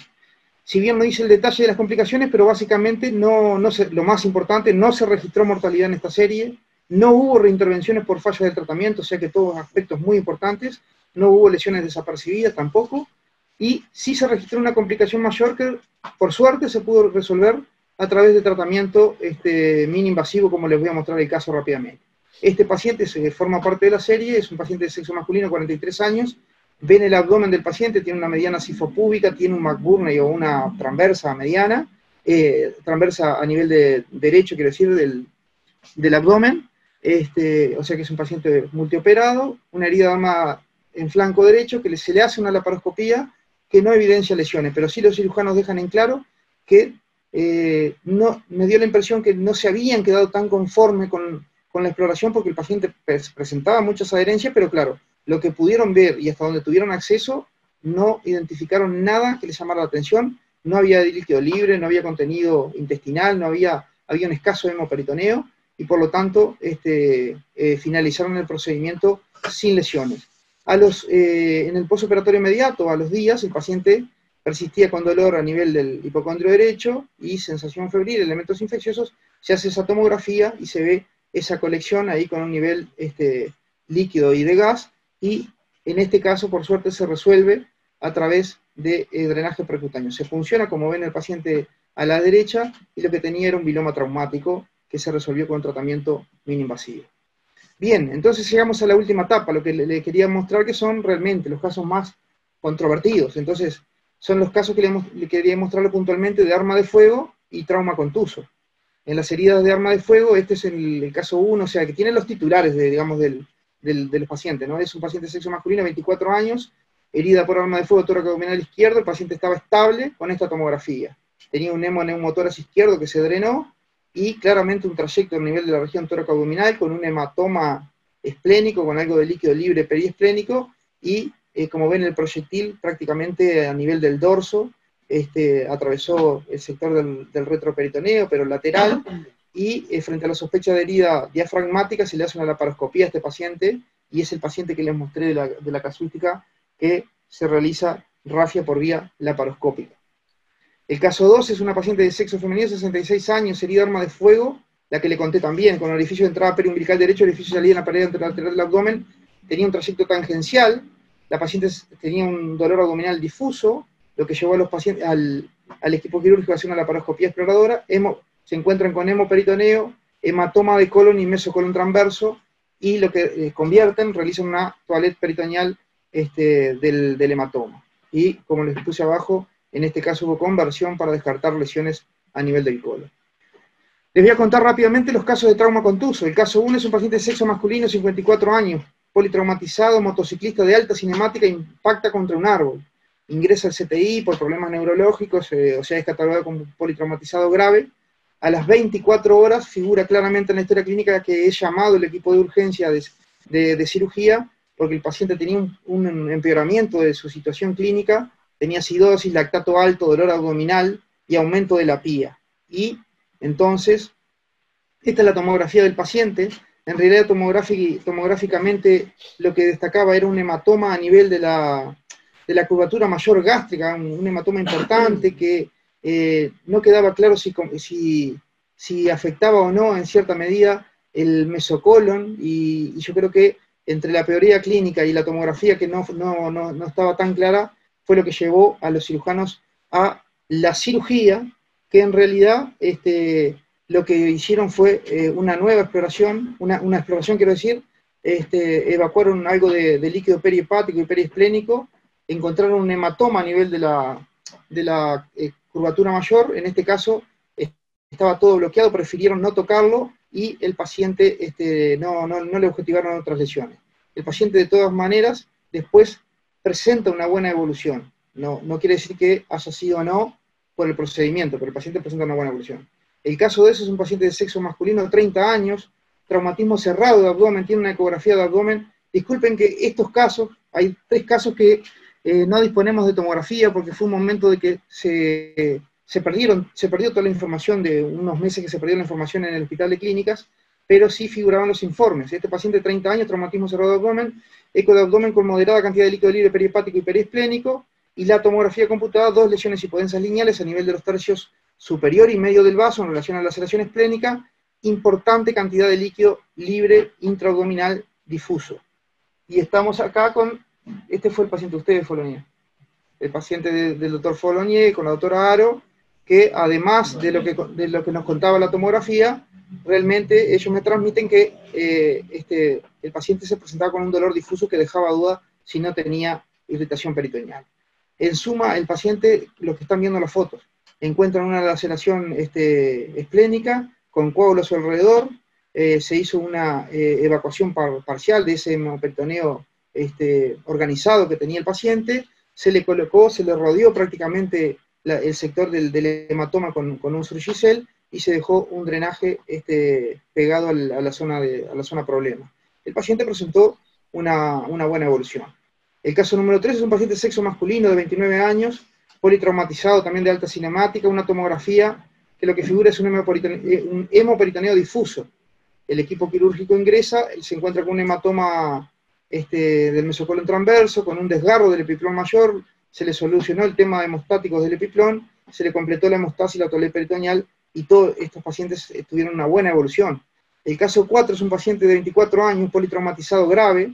Si bien no dice el detalle de las complicaciones, pero básicamente lo más importante, no se registró mortalidad en esta serie, no hubo reintervenciones por fallas del tratamiento, o sea que todos aspectos muy importantes, no hubo lesiones desapercibidas tampoco, y sí se registró una complicación mayor que, por suerte, se pudo resolver a través de tratamiento mini-invasivo, como les voy a mostrar el caso rápidamente. Este paciente forma parte de la serie, es un paciente de sexo masculino, 43 años, ven el abdomen del paciente, tiene una mediana sifopúbica, tiene un McBurney o una transversa mediana, transversa a nivel de derecho, quiero decir, del abdomen, o sea que es un paciente multioperado, una herida de arma en flanco derecho, que se le hace una laparoscopía que no evidencia lesiones, pero sí los cirujanos dejan en claro que me dio la impresión que no se habían quedado tan conformes con la exploración, porque el paciente presentaba muchas adherencias, pero claro, lo que pudieron ver y hasta donde tuvieron acceso, no identificaron nada que les llamara la atención, no había líquido libre, no había contenido intestinal, había un escaso hemoperitoneo, y por lo tanto finalizaron el procedimiento sin lesiones. En el postoperatorio inmediato, a los días, el paciente persistía con dolor a nivel del hipocondrio derecho y sensación febril, elementos infecciosos, se hace esa tomografía y se ve esa colección ahí con un nivel líquido y de gas, y en este caso, por suerte, se resuelve a través de drenaje percutáneo. Se funciona, como ven el paciente a la derecha, y lo que tenía era un biloma traumático que se resolvió con tratamiento mini-invasivo. Bien, entonces llegamos a la última etapa, lo que le quería mostrar que son realmente los casos más controvertidos. Entonces, son los casos que le quería mostrarle puntualmente de arma de fuego y trauma contuso. En las heridas de arma de fuego, este es el caso 1, o sea, que tiene los titulares, digamos, del paciente, ¿no? Es un paciente de sexo masculino, 24 años, herida por arma de fuego tórax abdominal izquierdo, el paciente estaba estable con esta tomografía. Tenía un neumotórax izquierdo que se drenó, y claramente un trayecto a nivel de la región tórax abdominal con un hematoma esplénico, con algo de líquido libre periesplénico, y como ven el proyectil prácticamente a nivel del dorso, atravesó el sector del retroperitoneo, pero lateral, y frente a la sospecha de herida diafragmática se le hace una laparoscopía a este paciente, y es el paciente que les mostré de la casuística que se realiza rafia por vía laparoscópica. El caso 2 es una paciente de sexo femenino, 66 años, herida de arma de fuego, la que le conté también, con orificio de entrada periumbilical derecho, orificio de salida en la pared lateral del abdomen, tenía un trayecto tangencial, la paciente tenía un dolor abdominal difuso, lo que llevó a los pacientes al equipo quirúrgico a hacer una laparoscopía exploradora. Se encuentran con hemoperitoneo, hematoma de colon y mesocolon transverso, y lo que convierten, realizan una toilette peritoneal del hematoma. Y como les puse abajo, en este caso hubo conversión para descartar lesiones a nivel del colon. Les voy a contar rápidamente los casos de trauma contuso. El caso 1 es un paciente de sexo masculino, 54 años, politraumatizado, motociclista de alta cinemática, impacta contra un árbol. Ingresa al CTI por problemas neurológicos, o sea, es catalogado como politraumatizado grave. A las 24 horas figura claramente en la historia clínica que es llamado el equipo de urgencia de cirugía, porque el paciente tenía un empeoramiento de su situación clínica, tenía acidosis, lactato alto, dolor abdominal y aumento de la pía. Y entonces, esta es la tomografía del paciente. En realidad, tomográficamente, lo que destacaba era un hematoma a nivel de la curvatura mayor gástrica, un hematoma importante que no quedaba claro si afectaba o no en cierta medida el mesocolon, y yo creo que entre la teoría clínica y la tomografía, que no estaba tan clara, fue lo que llevó a los cirujanos a la cirugía, que en realidad lo que hicieron fue una nueva exploración, una exploración quiero decir, evacuaron algo de líquido perihepático y periesplénico, encontraron un hematoma a nivel de la curvatura mayor. En este caso estaba todo bloqueado, prefirieron no tocarlo, y el paciente no le objetivaron otras lesiones. El paciente de todas maneras después presenta una buena evolución. No quiere decir que haya sido o no por el procedimiento, pero el paciente presenta una buena evolución. El caso de eso es un paciente de sexo masculino, 30 años, traumatismo cerrado de abdomen, tiene una ecografía de abdomen. Disculpen que estos casos, hay 3 casos que no disponemos de tomografía porque fue un momento de que se perdió toda la información, de unos meses que se perdió la información en el hospital de clínicas, pero sí figuraban los informes. Este paciente de 30 años, traumatismo cerrado de abdomen, eco de abdomen con moderada cantidad de líquido libre perihepático y periesplénico, y la tomografía computada, 2 lesiones hipodensas lineales a nivel de los tercios superior y medio del vaso en relación a la laceración esplénica, importante cantidad de líquido libre intraabdominal difuso. Y estamos acá con, este fue el paciente de ustedes, Follonier, el paciente del doctor Follonier con la doctora Aro, que además de lo que nos contaba la tomografía, realmente ellos me transmiten que el paciente se presentaba con un dolor difuso que dejaba duda si no tenía irritación peritoneal. En suma, el paciente, los que están viendo las fotos, encuentran una laceración esplénica con coágulos a su alrededor, se hizo una evacuación parcial de ese hemoperitoneo organizado que tenía el paciente, se le colocó, se le rodeó prácticamente el sector del hematoma con un surgicel, y se dejó un drenaje pegado a la zona problema. El paciente presentó una buena evolución. El caso número 3 es un paciente de sexo masculino de 29 años, politraumatizado, también de alta cinemática, una tomografía que lo que figura es un hemoperitoneo difuso. El equipo quirúrgico ingresa, él se encuentra con un hematoma del mesocolon transverso, con un desgarro del epiplón mayor, se le solucionó el tema de hemostáticos del epiplón, se le completó la hemostasis y la autopsia peritoneal, y todos estos pacientes tuvieron una buena evolución. El caso 4 es un paciente de 24 años, politraumatizado grave,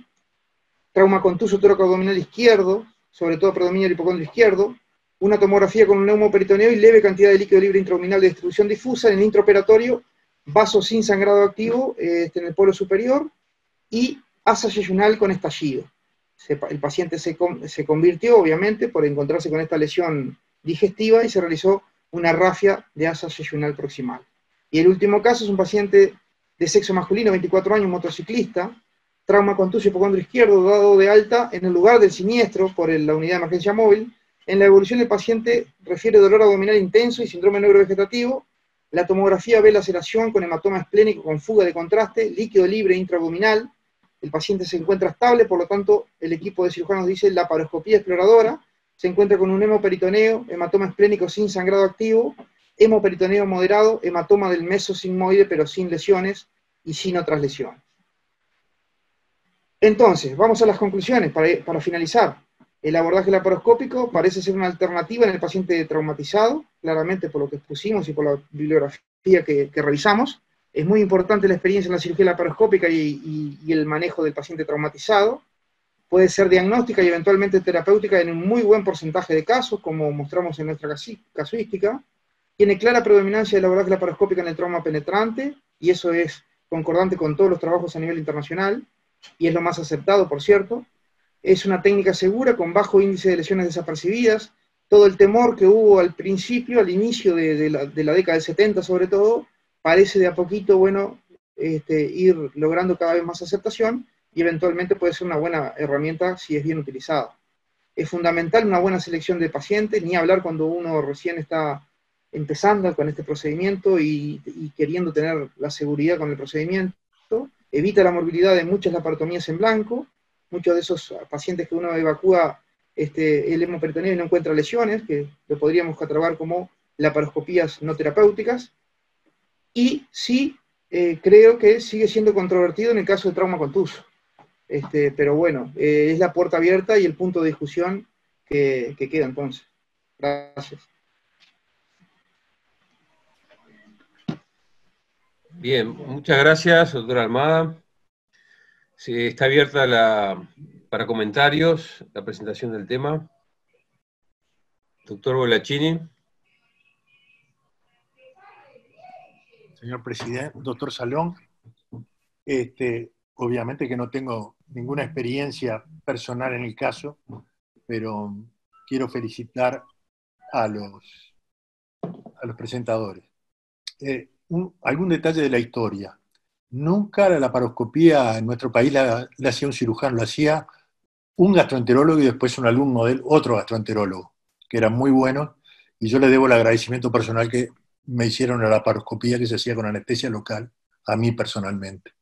trauma contuso toracoabdominal izquierdo, sobre todo predomina el hipocondrio izquierdo, una tomografía con un neumoperitoneo y leve cantidad de líquido libre intraabdominal de distribución difusa. En el intraoperatorio, vaso sin sangrado activo en el polo superior, y asa yeyunal con estallido. El paciente se convirtió, obviamente, por encontrarse con esta lesión digestiva, y se realizó una rafia de asa yeyunal proximal. Y el último caso es un paciente de sexo masculino, 24 años, motociclista, trauma contuso hipocondrio izquierdo, dado de alta en el lugar del siniestro por la unidad de emergencia móvil. En la evolución del paciente refiere dolor abdominal intenso y síndrome neurovegetativo. La tomografía ve laceración con hematoma esplénico con fuga de contraste, líquido libre intraabdominal. El paciente se encuentra estable, por lo tanto, el equipo de cirujanos dice laparoscopía exploradora. Se encuentra con un hemoperitoneo, hematoma esplénico sin sangrado activo, hemoperitoneo moderado, hematoma del meso sigmoide pero sin lesiones y sin otras lesiones. Entonces, vamos a las conclusiones para finalizar. El abordaje laparoscópico parece ser una alternativa en el paciente traumatizado, claramente por lo que expusimos y por la bibliografía que revisamos. Es muy importante la experiencia en la cirugía laparoscópica y el manejo del paciente traumatizado. Puede ser diagnóstica y eventualmente terapéutica en un muy buen porcentaje de casos, como mostramos en nuestra casuística. Tiene clara predominancia del abordaje laparoscópico en el trauma penetrante, y eso es concordante con todos los trabajos a nivel internacional, y es lo más aceptado, por cierto. Es una técnica segura, con bajo índice de lesiones desapercibidas. Todo el temor que hubo al principio, al inicio de la década del 70 sobre todo, parece de a poquito, bueno, ir logrando cada vez más aceptación, y eventualmente puede ser una buena herramienta si es bien utilizada. Es fundamental una buena selección de pacientes, ni hablar cuando uno recién está empezando con este procedimiento y queriendo tener la seguridad con el procedimiento. Evita la morbilidad de muchas laparotomías en blanco. Muchos de esos pacientes que uno evacúa el hemoperitoneo y no encuentra lesiones, que lo podríamos catalogar como laparoscopías no terapéuticas. Y sí, creo que sigue siendo controvertido en el caso de trauma contuso. Pero bueno, es la puerta abierta y el punto de discusión que queda entonces. Gracias. Bien, muchas gracias, doctora Almada. Sí, está abierta para comentarios la presentación del tema. Doctor Bolachini. Señor presidente, doctor Salón, obviamente que no tengo ninguna experiencia personal en el caso, pero quiero felicitar a los presentadores. Algún detalle de la historia. Nunca la laparoscopía en nuestro país la hacía un cirujano, la hacía un gastroenterólogo y después un alumno de él, otro gastroenterólogo, que eran muy buenos, y yo le debo el agradecimiento personal que me hicieron la laparoscopía que se hacía con anestesia local, a mí personalmente.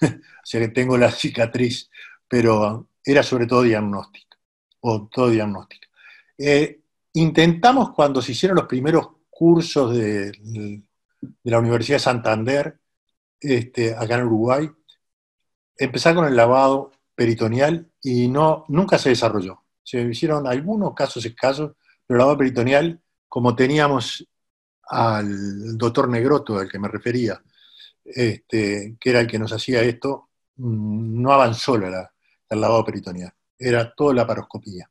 O sea que tengo la cicatriz, pero era sobre todo diagnóstica, o todo diagnóstica. Intentamos cuando se hicieron los primeros cursos de la Universidad de Santander, acá en Uruguay, empezar con el lavado peritoneal y nunca se desarrolló. Se hicieron algunos casos escasos, pero el lavado peritoneal, como teníamos al doctor Negroto, al que me refería, que era el que nos hacía esto, no avanzó el lavado peritoneal. Era toda la laparoscopía.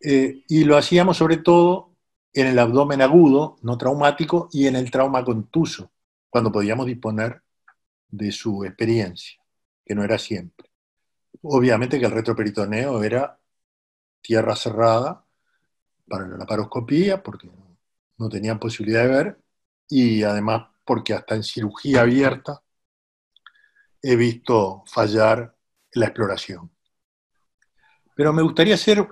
Y lo hacíamos sobre todo en el abdomen agudo, no traumático, y en el trauma contuso, cuando podíamos disponer de su experiencia, que no era siempre. Obviamente que el retroperitoneo era tierra cerrada para la laparoscopía, porque no tenían posibilidad de ver, y además porque hasta en cirugía abierta he visto fallar la exploración. Pero me gustaría hacer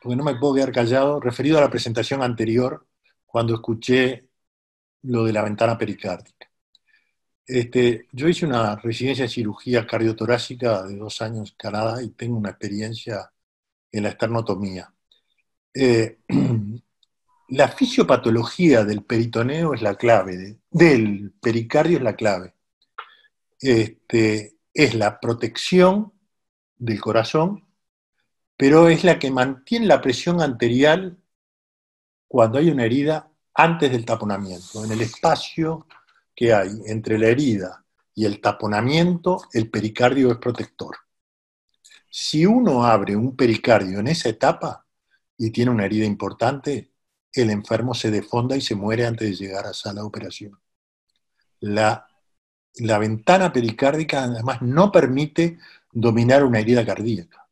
porque no me puedo quedar callado, referido a la presentación anterior, cuando escuché lo de la ventana pericárdica. Yo hice una residencia en cirugía cardiotorácica de 2 años en Canadá y tengo una experiencia en la esternotomía. Eh, la fisiopatología del peritoneo es la clave, del pericardio es la clave. Es la protección del corazón, pero es la que mantiene la presión arterial cuando hay una herida antes del taponamiento. En el espacio que hay entre la herida y el taponamiento, el pericardio es protector. Si uno abre un pericardio en esa etapa y tiene una herida importante, el enfermo se defonda y se muere antes de llegar a sala de operación. La, la ventana pericárdica además no permite dominar una herida cardíaca.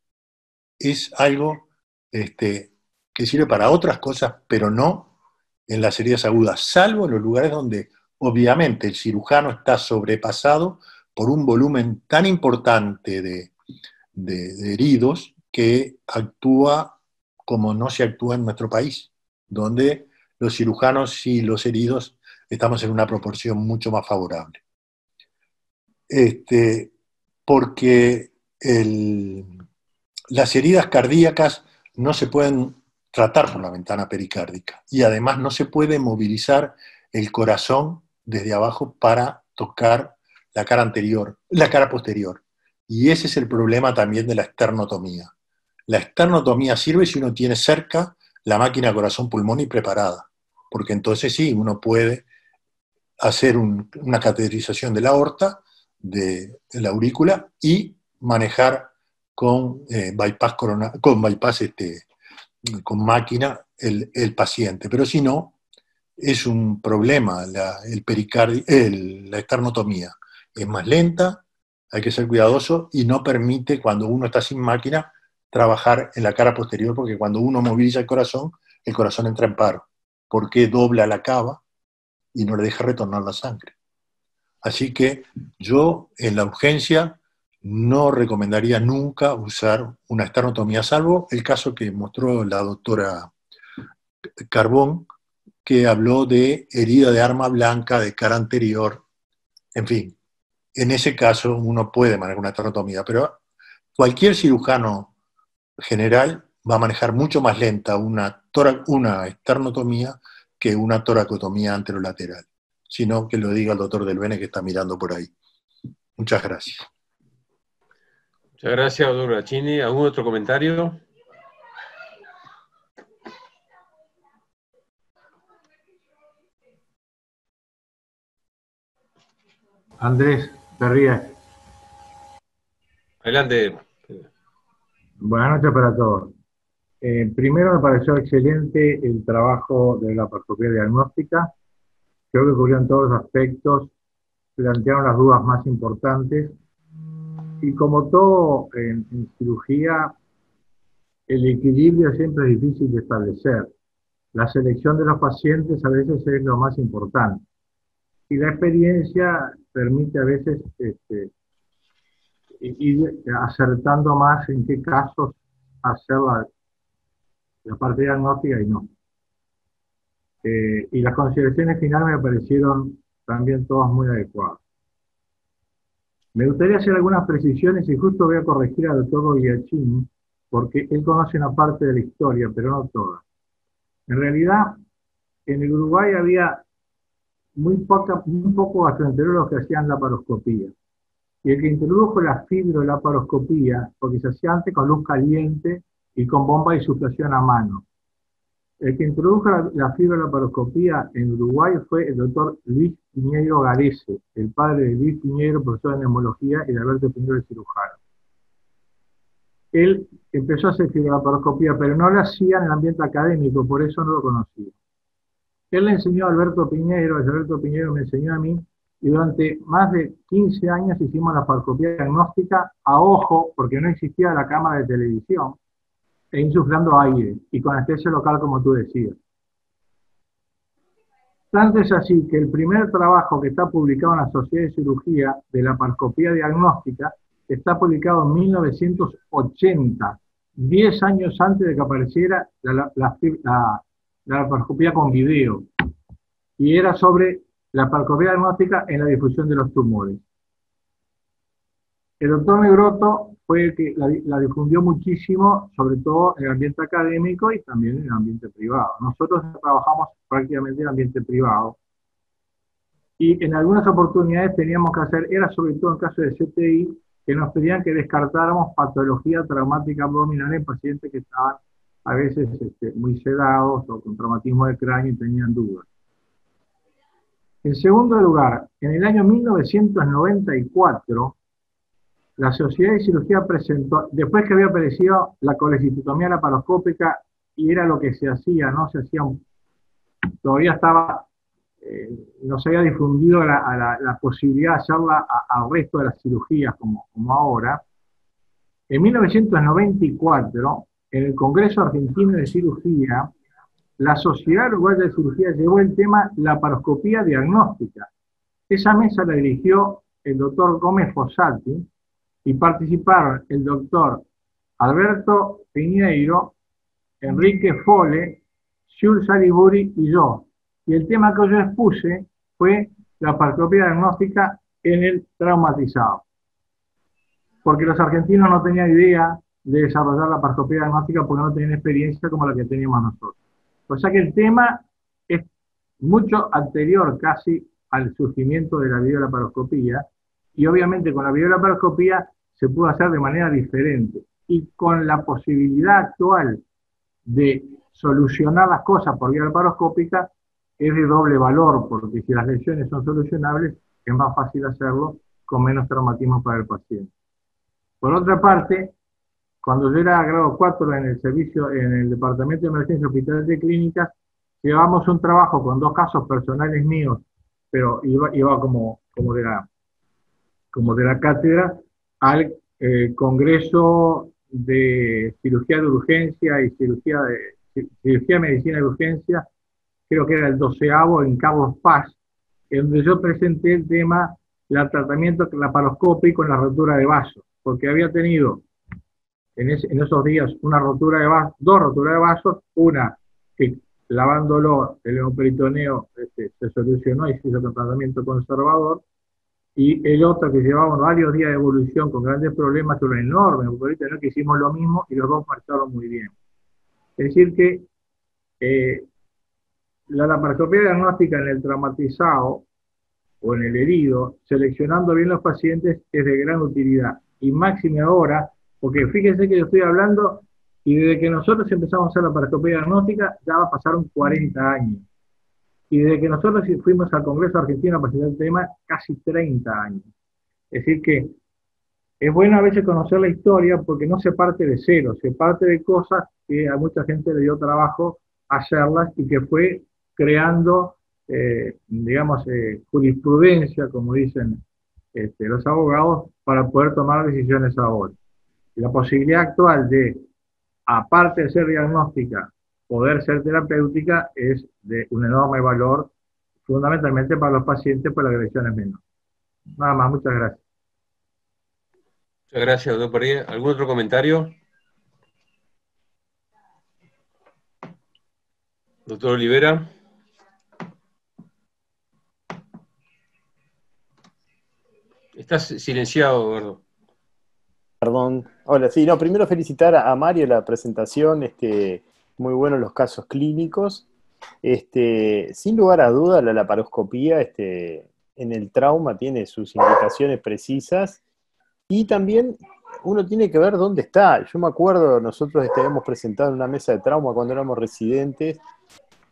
Es algo que sirve para otras cosas, pero no en las heridas agudas, salvo en los lugares donde obviamente el cirujano está sobrepasado por un volumen tan importante de heridos que actúa como no se actúa en nuestro país, donde los cirujanos y los heridos estamos en una proporción mucho más favorable. Este, porque las heridas cardíacas no se pueden tratar por la ventana pericárdica y además no se puede movilizar el corazón desde abajo para tocar la cara anterior, la cara posterior. Y ese es el problema también de la esternotomía. La esternotomía sirve si uno tiene cerca la máquina corazón-pulmón y preparada, porque entonces sí, uno puede hacer una cateterización de la aorta, de la aurícula y manejar con bypass, con máquina el paciente. Pero si no, es un problema la esternotomía. Es más lenta, hay que ser cuidadoso y no permite, cuando uno está sin máquina, trabajar en la cara posterior, porque cuando uno moviliza el corazón entra en paro, porque dobla la cava y no le deja retornar la sangre. Así que yo en la urgencia no recomendaría nunca usar una esternotomía, salvo el caso que mostró la doctora Carbón, que habló de herida de arma blanca de cara anterior. En fin, en ese caso uno puede manejar una esternotomía, pero cualquier cirujano general va a manejar mucho más lenta una esternotomía que una toracotomía anterolateral. Sino que lo diga el doctor Del Bene que está mirando por ahí. Muchas gracias. Muchas gracias, doctor Bolachini. ¿Algún otro comentario? Andrés Berría. Adelante. Buenas noches para todos. Primero me pareció excelente el trabajo de la laparoscopía diagnóstica. Creo que cubrieron todos los aspectos, plantearon las dudas más importantes. Y como todo en cirugía, el equilibrio siempre es difícil de establecer. La selección de los pacientes a veces es lo más importante. Y la experiencia permite a veces ir acertando más en qué casos hacer la parte diagnóstica y no. Y las consideraciones finales me parecieron también todas muy adecuadas. Me gustaría hacer algunas precisiones y justo voy a corregir al doctor Bogliacchini, porque él conoce una parte de la historia, pero no toda. En realidad, en el Uruguay había muy pocos gastroenterólogos que hacían laparoscopía. Y el que introdujo la fibrolaparoscopía, porque se hacía antes con luz caliente y con bomba de insuflación a mano. El que introdujo la fibrolaparoscopía en Uruguay fue el doctor Luis Piñeiro Garese, el padre de Luis Piñeiro, profesor de neumología, y de Alberto Piñeiro, el cirujano. Él empezó a hacer fibrolaparoscopía, pero no la hacía en el ambiente académico, por eso no lo conocía. Él le enseñó a Alberto Piñeiro me enseñó a mí, y durante más de 15 años hicimos la laparoscopía diagnóstica a ojo, porque no existía la cámara de televisión, e insuflando aire, y con anestesia local, como tú decías. Tanto es así que el primer trabajo que está publicado en la Sociedad de Cirugía de la laparoscopía diagnóstica está publicado en 1980, 10 años antes de que apareciera la laparoscopía con video, y era sobre la laparoscopía diagnóstica en la difusión de los tumores. El doctor Negrotto fue el que la difundió muchísimo, sobre todo en el ambiente académico y también en el ambiente privado. Nosotros trabajamos prácticamente en el ambiente privado, y en algunas oportunidades teníamos que hacer, era sobre todo en caso de CTI, que nos pedían que descartáramos patología traumática abdominal en pacientes que estaban a veces muy sedados o con traumatismo de cráneo y tenían dudas. En segundo lugar, en el año 1994, la Sociedad de Cirugía presentó, después que había aparecido la colecistotomía laparoscópica y era lo que se hacía, no se hacía, todavía estaba, no se había difundido la posibilidad de hacerla al resto de las cirugías como ahora. En 1994, en el Congreso Argentino de Cirugía, la Sociedad Uruguaya de Cirugía llevó el tema laparoscopía diagnóstica. Esa mesa la dirigió el doctor Gómez Fossati y participaron el doctor Alberto Piñeiro, Enrique Fole, Jules Aliburi y yo. Y el tema que yo expuse fue la laparoscopía diagnóstica en el traumatizado. Porque los argentinos no tenían idea de desarrollar la laparoscopía diagnóstica porque no tenían experiencia como la que teníamos nosotros. O sea que el tema es mucho anterior casi al surgimiento de la videolaparoscopía, y obviamente con la videolaparoscopía se pudo hacer de manera diferente. Y con la posibilidad actual de solucionar las cosas por vía laparoscópica es de doble valor, porque si las lesiones son solucionables, es más fácil hacerlo con menos traumatismo para el paciente. Por otra parte, cuando yo era grado 4 en el servicio, en el departamento de emergencia hospital de clínicas, llevamos un trabajo con 2 casos personales míos, pero iba como de la cátedra al Congreso de Cirugía de Urgencia y Cirugía de Medicina de Urgencia, creo que era el 12º en Carlos Paz, en donde yo presenté el tema del tratamiento laparoscópico en la rotura de vasos, porque había tenido en esos días una rotura de vasos, 2 roturas de vasos, una que lavándolo el hemoperitoneo se solucionó y se hizo un tratamiento conservador, y el otro que llevaba varios días de evolución con grandes problemas, con un enorme hemoperitoneo, que hicimos lo mismo y los 2 marcharon muy bien. Es decir que la laparoscopía diagnóstica en el traumatizado o en el herido, seleccionando bien los pacientes, es de gran utilidad. Y máxime ahora, porque fíjense que yo estoy hablando, y desde que nosotros empezamos a hacer la laparoscopía diagnóstica, ya pasaron 40 años. Y desde que nosotros fuimos al Congreso Argentino a presentar el tema, casi 30 años. Es decir que es bueno a veces conocer la historia porque no se parte de cero, se parte de cosas que a mucha gente le dio trabajo hacerlas y que fue creando, digamos, jurisprudencia, como dicen los abogados, para poder tomar decisiones ahora. Y la posibilidad actual de, aparte de ser diagnóstica, poder ser terapéutica es de un enorme valor, fundamentalmente para los pacientes, por las agresiones menores. Nada más, muchas gracias. Muchas gracias, doctor Pereira. ¿Algún otro comentario? Doctor Olivera. Estás silenciado, Eduardo. Perdón. Hola, sí, no, primero felicitar a Mario la presentación, muy buenos los casos clínicos. Sin lugar a duda, la laparoscopía en el trauma tiene sus indicaciones precisas y también uno tiene que ver dónde está. Yo me acuerdo, nosotros habíamos presentado en una mesa de trauma cuando éramos residentes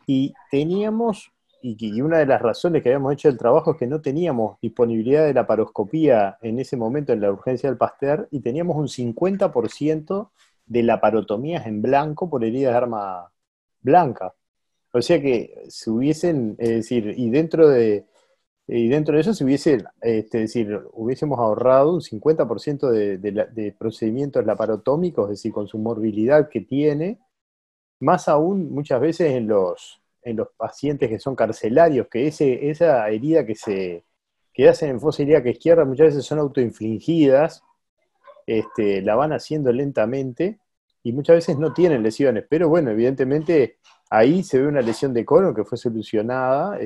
y teníamos, y una de las razones que habíamos hecho el trabajo es que no teníamos disponibilidad de laparoscopía en ese momento en la urgencia del Pasteur y teníamos un 50% de laparotomías en blanco por heridas de arma blanca. O sea que se hubiesen, es decir, y dentro de eso se hubiese, es decir, hubiésemos ahorrado un 50% de procedimientos laparotómicos, es decir, con su morbilidad que tiene, más aún muchas veces en los pacientes que son carcelarios, que esa herida que hacen en fosa ilíaca izquierda muchas veces son autoinfligidas, la van haciendo lentamente y muchas veces no tienen lesiones, pero bueno, evidentemente ahí se ve una lesión de colon que fue solucionada,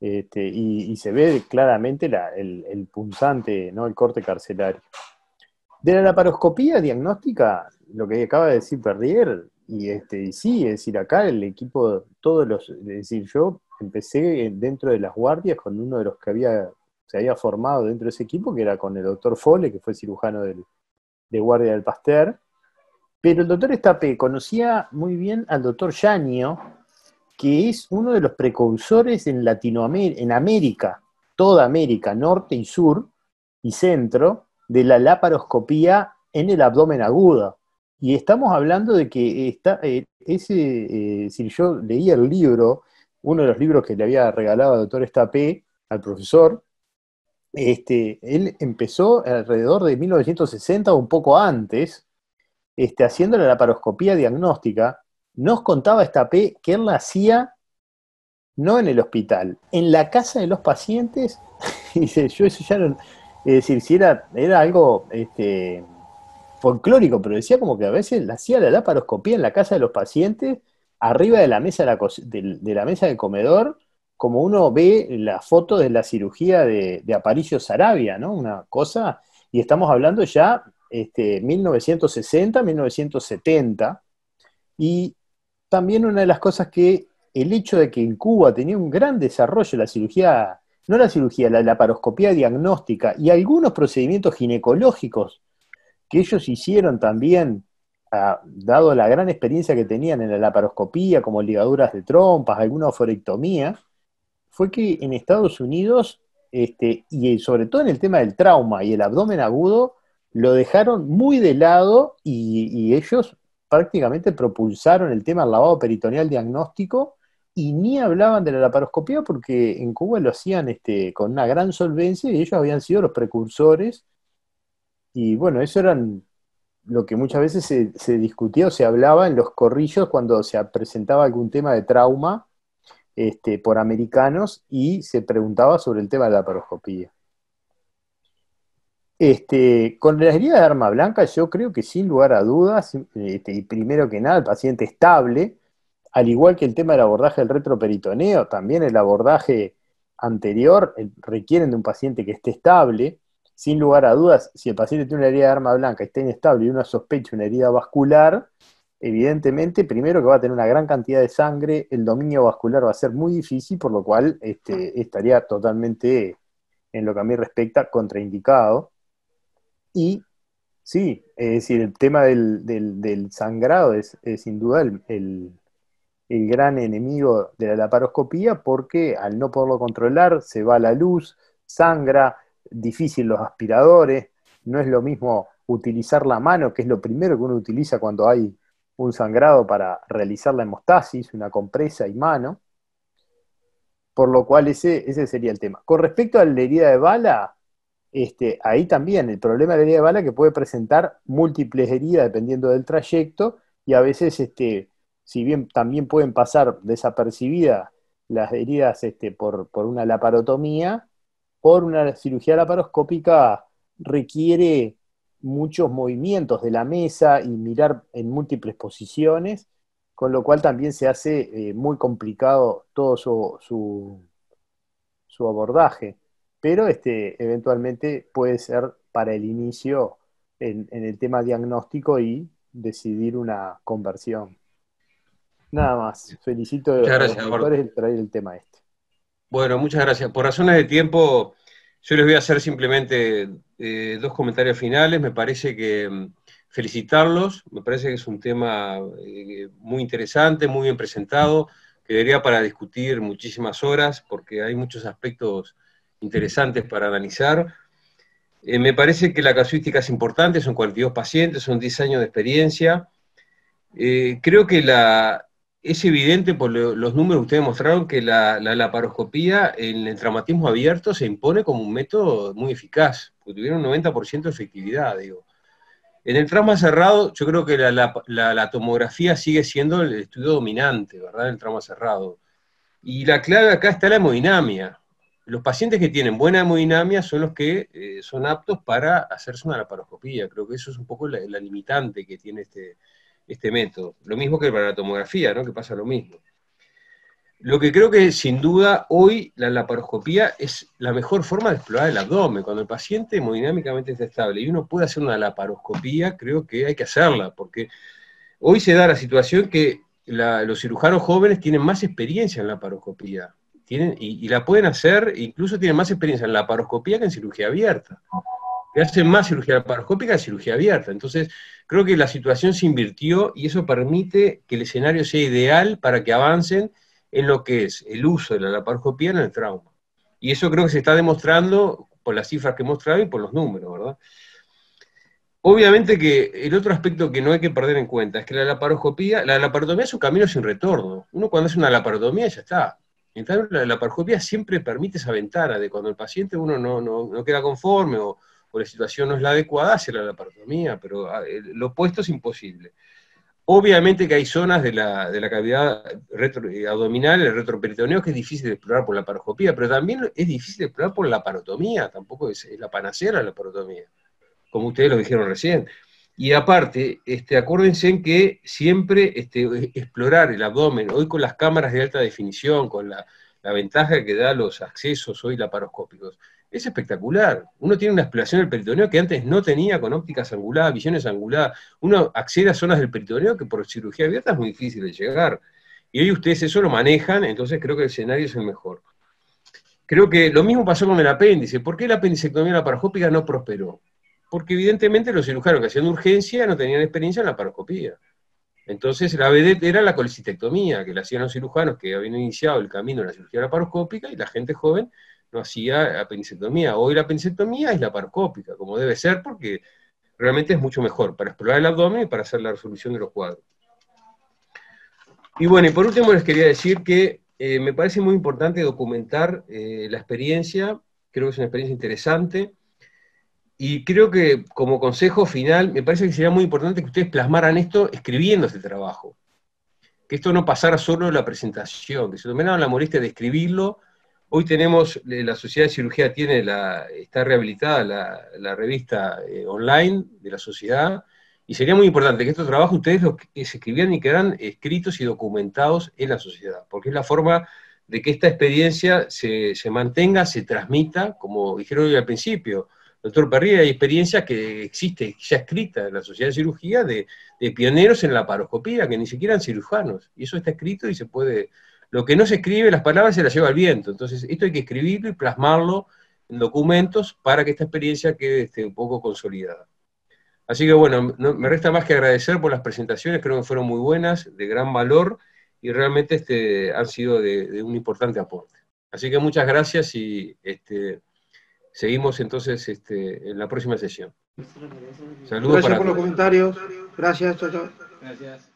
y se ve claramente el punzante, ¿no? El corte carcelario. De la laparoscopía diagnóstica, lo que acaba de decir Perrier, y sí, es decir, acá el equipo, es decir, yo empecé dentro de las guardias con uno de los que se había formado dentro de ese equipo, que era con el doctor Fole, que fue cirujano de guardia del Pasteur, pero el doctor Estapé conocía muy bien al doctor Yanio, que es uno de los precursores en Latinoamérica, en América, toda América, norte y sur y centro, de la laparoscopía en el abdomen agudo. Y estamos hablando de que si yo leía el libro, uno de los libros que le había regalado al doctor Estapé, al profesor, él empezó alrededor de 1960 o un poco antes, haciendo la laparoscopía diagnóstica. Nos contaba Estapé que él la hacía no en el hospital, en la casa de los pacientes. Y dice, yo eso ya no, es decir, si era algo folclórico, pero decía como que a veces hacía la laparoscopía en la casa de los pacientes, arriba de la mesa de la mesa del comedor, como uno ve la foto de la cirugía de Aparicio Saravia, ¿no? Una cosa, y estamos hablando ya 1960, 1970, y también una de las cosas que el hecho de que en Cuba tenía un gran desarrollo la cirugía, no la cirugía, la laparoscopía diagnóstica y algunos procedimientos ginecológicos que ellos hicieron también, dado la gran experiencia que tenían en la laparoscopía, como ligaduras de trompas, alguna oforectomía, fue que en Estados Unidos, y sobre todo en el tema del trauma y el abdomen agudo, lo dejaron muy de lado y ellos prácticamente propulsaron el tema del lavado peritoneal diagnóstico y ni hablaban de la laparoscopía porque en Cuba lo hacían con una gran solvencia y ellos habían sido los precursores. Y bueno, eso eran lo que muchas veces se discutía o se hablaba en los corrillos cuando se presentaba algún tema de trauma por americanos y se preguntaba sobre el tema de la laparoscopía. Con las heridas de arma blanca, yo creo que sin lugar a dudas, y primero que nada, el paciente estable, al igual que el tema del abordaje del retroperitoneo, también el abordaje anterior requieren de un paciente que esté estable. Sin lugar a dudas, si el paciente tiene una herida de arma blanca y está inestable y uno sospecha una herida vascular, evidentemente, primero que va a tener una gran cantidad de sangre, el dominio vascular va a ser muy difícil, por lo cual estaría totalmente, en lo que a mí respecta, contraindicado. Y sí, es decir, el tema del sangrado es sin duda el gran enemigo de la laparoscopía, porque al no poderlo controlar se va la luz, sangra, difícil los aspiradores, no es lo mismo utilizar la mano, que es lo primero que uno utiliza cuando hay un sangrado para realizar la hemostasis, una compresa y mano, por lo cual ese sería el tema. Con respecto a la herida de bala, ahí también el problema de la herida de bala que puede presentar múltiples heridas dependiendo del trayecto, y a veces, si bien también pueden pasar desapercibidas las heridas por una laparotomía, por una cirugía laparoscópica requiere muchos movimientos de la mesa y mirar en múltiples posiciones, con lo cual también se hace muy complicado todo su abordaje. Pero eventualmente puede ser para el inicio en el tema diagnóstico y decidir una conversión. Nada más. Felicito Muchas a los gracias, Eduardo. autores de traer el tema este. Bueno, muchas gracias. Por razones de tiempo, yo les voy a hacer simplemente 2 comentarios finales. Me parece que felicitarlos, me parece que es un tema muy interesante, muy bien presentado, que daría para discutir muchísimas horas, porque hay muchos aspectos interesantes para analizar. Me parece que la casuística es importante, son 42 pacientes, son 10 años de experiencia. Creo que es evidente por los números que ustedes mostraron que la laparoscopía en el traumatismo abierto se impone como un método muy eficaz, porque tuvieron un 90% de efectividad, digo. En el trauma cerrado, yo creo que la tomografía sigue siendo el estudio dominante, ¿verdad? En el trauma cerrado. Y la clave acá está la hemodinamia. Los pacientes que tienen buena hemodinamia son los que son aptos para hacerse una laparoscopía. Creo que eso es un poco la limitante que tiene este método. Lo mismo que para la tomografía, ¿no? Que pasa lo mismo. Lo que creo que sin duda hoy la laparoscopía es la mejor forma de explorar el abdomen. Cuando el paciente hemodinámicamente está estable y uno puede hacer una laparoscopía, creo que hay que hacerla, porque hoy se da la situación que los cirujanos jóvenes tienen más experiencia en laparoscopía. Y la pueden hacer, incluso tienen más experiencia en laparoscopía que en cirugía abierta. Que hacen más cirugía laparoscópica que cirugía abierta. Entonces, creo que la situación se invirtió y eso permite que el escenario sea ideal para que avancen en lo que es el uso de la laparoscopía en el trauma. Y eso creo que se está demostrando por las cifras que he mostrado y por los números, ¿verdad? Obviamente que el otro aspecto que no hay que perder en cuenta es que la laparotomía es un camino sin retorno. Uno cuando hace una laparotomía ya está. En cambio, la laparoscopía siempre permite esa ventana de cuando el paciente uno no queda conforme o la situación no es la adecuada, hace la laparotomía, pero lo opuesto es imposible. Obviamente que hay zonas de la cavidad abdominal, el retroperitoneo, que es difícil de explorar por la laparoscopía, pero también es difícil de explorar por la laparotomía, tampoco es la panacea la laparotomía, como ustedes lo dijeron recién. Y aparte, acuérdense en que siempre explorar el abdomen, hoy con las cámaras de alta definición, con la ventaja que da los accesos hoy laparoscópicos, es espectacular. Uno tiene una exploración del peritoneo que antes no tenía con ópticas anguladas, visiones anguladas. Uno accede a zonas del peritoneo que por cirugía abierta es muy difícil de llegar. Y hoy ustedes eso lo manejan, entonces creo que el escenario es el mejor. Creo que lo mismo pasó con el apéndice. ¿Por qué la apendicectomía laparoscópica no prosperó? Porque evidentemente los cirujanos que hacían urgencia no tenían experiencia en la laparoscopía. Entonces la vedette era la colecistectomía, que la hacían los cirujanos que habían iniciado el camino de la cirugía laparoscópica y la gente joven no hacía apendicectomía. Hoy la apendicectomía es laparoscópica, como debe ser, porque realmente es mucho mejor para explorar el abdomen y para hacer la resolución de los cuadros. Y bueno, y por último les quería decir que me parece muy importante documentar la experiencia, creo que es una experiencia interesante, y creo que como consejo final, me parece que sería muy importante que ustedes plasmaran esto escribiendo este trabajo. Que esto no pasara solo en la presentación, que se tomaran la molestia de escribirlo. Hoy tenemos, la Sociedad de Cirugía está rehabilitada la revista online de la sociedad, y sería muy importante que estos trabajos ustedes los se escribieran y quedaran escritos y documentados en la sociedad, porque es la forma de que esta experiencia se mantenga, se transmita, como dijeron hoy al principio. Doctor Perrier, hay experiencia que existe ya escrita en la Sociedad de Cirugía de pioneros en la laparoscopía, que ni siquiera eran cirujanos, y eso está escrito y se puede. Lo que no se escribe, las palabras se las lleva el viento, entonces esto hay que escribirlo y plasmarlo en documentos para que esta experiencia quede un poco consolidada. Así que bueno, no, me resta más que agradecer por las presentaciones, creo que fueron muy buenas, de gran valor, realmente han sido de un importante aporte. Así que muchas gracias y seguimos entonces en la próxima sesión. Saludos Gracias para por los todos. comentarios. Gracias, chao, chao. Gracias.